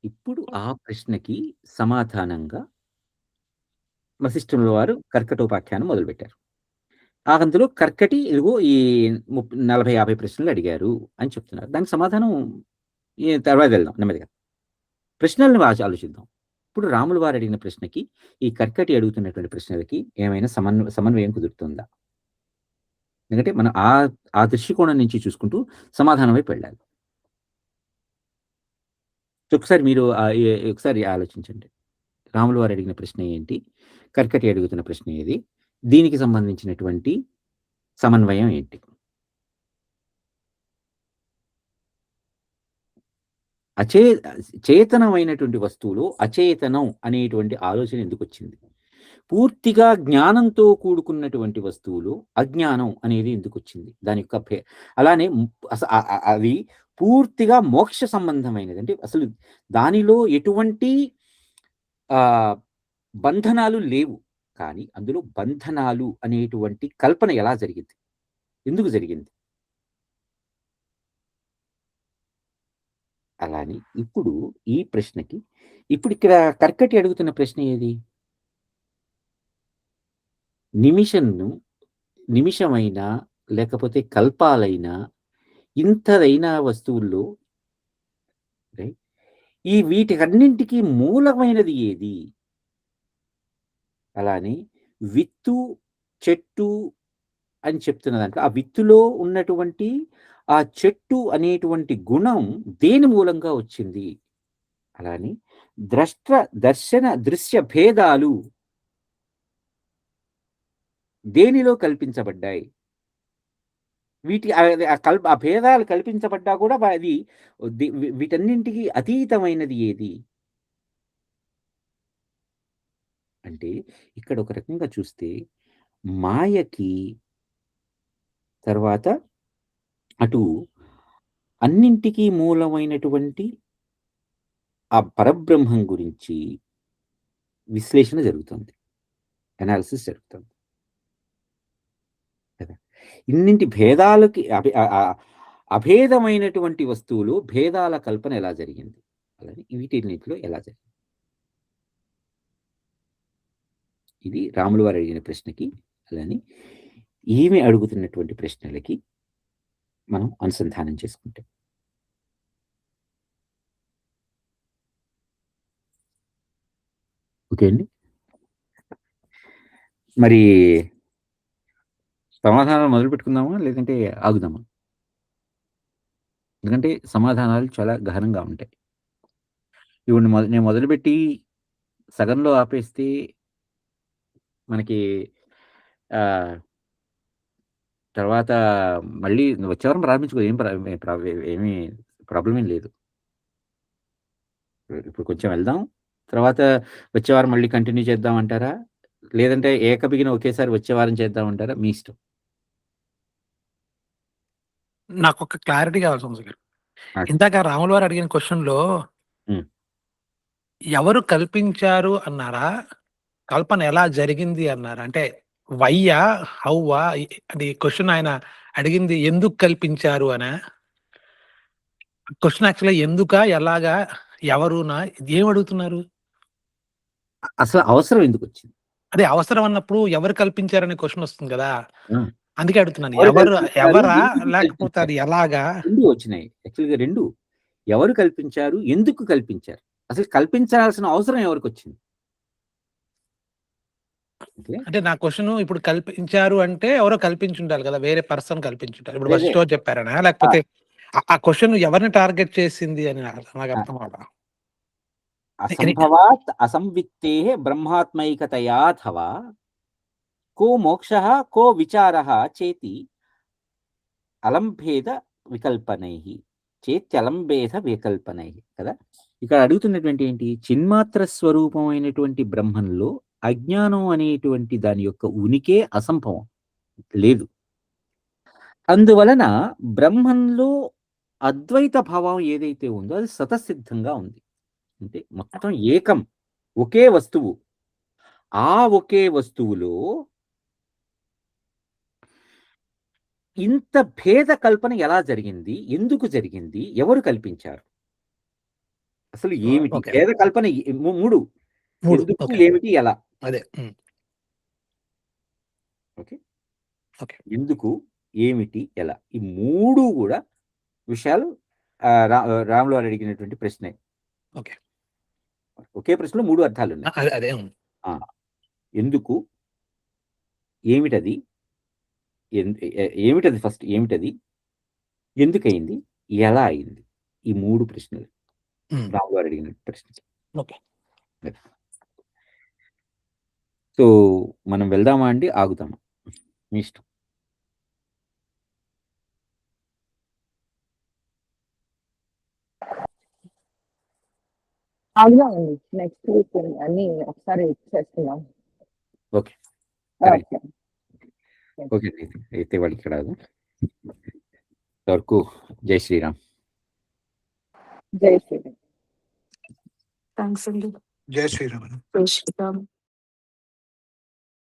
Speaker 1: ఇప్పుడు ఆ ప్రశ్నకి సమాధానంగా వశిష్ఠుల వారు కర్కటోపాఖ్యానం మొదలుపెట్టారు. అందులో కర్కటి ఇదిగో ఈ 40-50 ప్రశ్నలు అడిగారు అని చెప్తున్నారు. దానికి సమాధానం తర్వాత వెళ్దాం నెమ్మదిగా. ప్రశ్నలను ఆలోచిద్దాం. ఇప్పుడు రాముల వారు అడిగిన ప్రశ్నకి ఈ కర్కటి అడుగుతున్నటువంటి ప్రశ్నలకి ఏమైనా సమన్వయం కుదురుతుందా? ఎందుకంటే మనం ఆ దృష్టికోణం నుంచి చూసుకుంటూ సమాధానం వైపు వెళ్ళాలి. ఒకసారి మీరు ఒకసారి ఆలోచించండి. రాముల వారు అడిగిన ప్రశ్న ఏంటి? కర్కటి అడుగుతున్న ప్రశ్న ఏది? దీనికి సంబంధించినటువంటి సమన్వయం ఏంటి? చేతనమైనటువంటి వస్తువులో అచేతనం అనేటువంటి ఆలోచన ఎందుకు వచ్చింది? పూర్తిగా జ్ఞానంతో కూడుకున్నటువంటి వస్తువులో అజ్ఞానం అనేది ఎందుకు వచ్చింది? దాని యొక్క అలానే అది పూర్తిగా మోక్ష సంబంధమైనది. అంటే అసలు దానిలో ఎటువంటి బంధనాలు లేవు. కానీ అందులో బంధనాలు అనేటువంటి కల్పన ఎలా జరిగింది? ఎందుకు జరిగింది? అలాని ఇప్పుడు ఈ ప్రశ్నకి ఇప్పుడు ఇక్కడ కర్కటి అడుగుతున్న ప్రశ్న ఏది? నిమిషమైనా లేకపోతే కల్పాలైనా ఇంతదైనా వస్తువుల్లో ఈ వీటికన్నింటికి మూలమైనది ఏది? అలానే విత్తు చెట్టు అని చెప్తున్న దాంట్లో ఆ విత్తులో ఉన్నటువంటి ఆ చెట్టు అనేటువంటి గుణం దేని మూలంగా వచ్చింది? అలానే దర్శన దృశ్య భేదాలు దేనిలో కల్పించబడ్డాయి? ఆ భేదాలు కల్పించబడ్డా కూడా అది వీటన్నింటికి అతీతమైనది ఏది అంటే ఇక్కడ ఒక రకంగా చూస్తే మాయకి తర్వాత అటు అన్నింటికీ మూలమైనటువంటి ఆ పరబ్రహ్మం గురించి విశ్లేషణ జరుగుతుంది, అనాలిసిస్ జరుగుతుంది కదా. ఇన్నింటి భేదాలకి అభేదమైనటువంటి వస్తువులు భేదాల కల్పన ఎలా జరిగింది, అలానే వీటిన్నింటిలో ఎలా జరిగింది? ఇది రాములు వారు అడిగిన ప్రశ్నకి అలానే ఏమి అడుగుతున్నటువంటి ప్రశ్నలకి మనం అనుసంధానం చేసుకుంటాం. ఓకే అండి. మరి సమాధానాలు మొదలు పెట్టుకుందామా లేదంటే ఆగుదామా? ఎందుకంటే సమాధానాలు చాలా గహనంగా ఉంటాయి. ఇప్పుడు నేను మొదలుపెట్టి సగంలో ఆపేస్తే మనకి తర్వాత మళ్ళీ వచ్చే వారం ప్రారంభించుకో, ఏమీ ప్రాబ్లం ఏం లేదు. ఇప్పుడు కొంచెం వెళ్దాం, తర్వాత వచ్చే వారం మళ్ళీ కంటిన్యూ చేద్దాం అంటారా, లేదంటే ఏకబిగిన ఒకేసారి వచ్చే వారం చేద్దాం అంటారా? మీ ఇష్టం.
Speaker 5: నాకు ఒక క్లారిటీ కావాలి సోమసు గారు. ఇందాక రాముల వారు అడిగిన క్వశ్చన్ లో ఎవరు కల్పించారు అన్నారా? కల్పన ఎలా జరిగింది అన్నారా? అంటే వైయా? హౌవా? అంటే ఈ క్వెషన్ ఆయన అడిగింది ఎందుకు కల్పించారు అనా? క్వెషన్ యాక్చువల్‌గా ఎందుకా? ఎలాగా? ఎవరునా? ఏం అడుగుతున్నారు?
Speaker 1: అసలు అవసరం ఎందుకొచ్చింది?
Speaker 5: అదే అవసరం అన్నప్పుడు ఎవరు కల్పించారనే క్వెషన్ వస్తుంది గదా!
Speaker 1: ఆ!
Speaker 5: అందుకే అడుగుతున్నాను.
Speaker 1: ఎవరు
Speaker 5: ఎవరు?
Speaker 1: కల్పించారు?
Speaker 5: ఎవరా?
Speaker 1: ఎందుకు
Speaker 5: లేకపోతే
Speaker 1: కల్పించారు?
Speaker 5: అది ఎలాగా?
Speaker 1: 2 వచ్చినాయి. యాక్చువల్‌గా 2. ఎవరు కల్పించారు? ఎందుకు కల్పించారు? అసలు కల్పించాల్సిన అవసరం ఎవరికొచ్చింది? ఓకే.
Speaker 5: అంటే నా క్వెషను ఇప్పుడు కల్పించారు అంటే ఎవరో కల్పించుండాలి గదా! వేరే పర్సన్ కల్పించుంటారు. ఇప్పుడు
Speaker 1: అదే.
Speaker 5: ఫస్ట్ స్టోర్ చెప్పారనా? లేకపోతే ఆ క్వెషన్ ఎవరిని టార్గెట్ చేసింది అని నాకు అర్థం అవ్వలా.
Speaker 1: అసంభవాత్ అసంవిత్తేః బ్రహ్మాత్మైకతయాథవా కో మోక్షః కో విచారః చేతి అలంభేద వికల్పనైః చేత్యలంభేద వికల్పనైః కదా! ఇక్కడ అడుగుతున్నటువంటి ఏంటి? చిన్మాత్ర స్వరూపమైనటువంటి బ్రహ్మంలో అజ్ఞానం అనేటువంటి దాని యొక్క ఉనికే అసంభవం. లేదు. అందువలన బ్రహ్మంలో అద్వైత భావం ఏదైతే ఉందో అది స్వతసిద్ధంగా ఉంది. అంటే మొత్తం ఏకం. ఒకే వస్తువు. ఆ ఒకే వస్తువులో ఇంత భేద కల్పన ఎలా జరిగింది? ఎందుకు జరిగింది? ఎవరు కల్పించారు? అసలు ఏమిటి?
Speaker 5: ఓకే.
Speaker 1: భేద కల్పన 3.
Speaker 5: 3
Speaker 1: ఎందుకు?
Speaker 5: ఓకే.
Speaker 1: ఏమిటి? ఎలా?
Speaker 5: అదే.
Speaker 1: ఓకే.
Speaker 5: ఓకే.
Speaker 1: ఎందుకు? ఏమిటి? ఎలా? ఈ 3 గూడా విషయాలు రాములు వారు అడిగినటువంటి ప్రశ్నే.
Speaker 5: ఓకే.
Speaker 1: ఒకే ప్రశ్నలో 3 అర్థాలున్నాయి.
Speaker 5: అదే. అదే.
Speaker 1: ఆ! ఎందుకు? ఏమిటది? ఏమిటది ఫస్ట్ ఏమిటది? ఎందుకయింది? ఎలా అయింది? ఈ 3 ప్రశ్నలు. రాములు వారు అడిగిన ప్రశ్నలు.
Speaker 5: ఓకే.
Speaker 1: సో, మనం వెళ్దామా అండి? ఆగుదామా? మీ ఇష్టం.
Speaker 2: ఆగుదామండి. నెక్స్ట్ వీక్ అన్నీ ఒకసారి చేసుకుందాం.
Speaker 1: ఓకే. కరెక్ట్.
Speaker 2: ఓకే.
Speaker 1: ఓకే అండి. అయితే వాళ్ళు ఇక్కడ ఆగు. ఇంతవరకు జై శ్రీరామ్.
Speaker 2: జై శ్రీరామ్.
Speaker 3: థాంక్స్ అండి.
Speaker 5: జై శ్రీరామ్.
Speaker 3: జై శ్రీరామ్.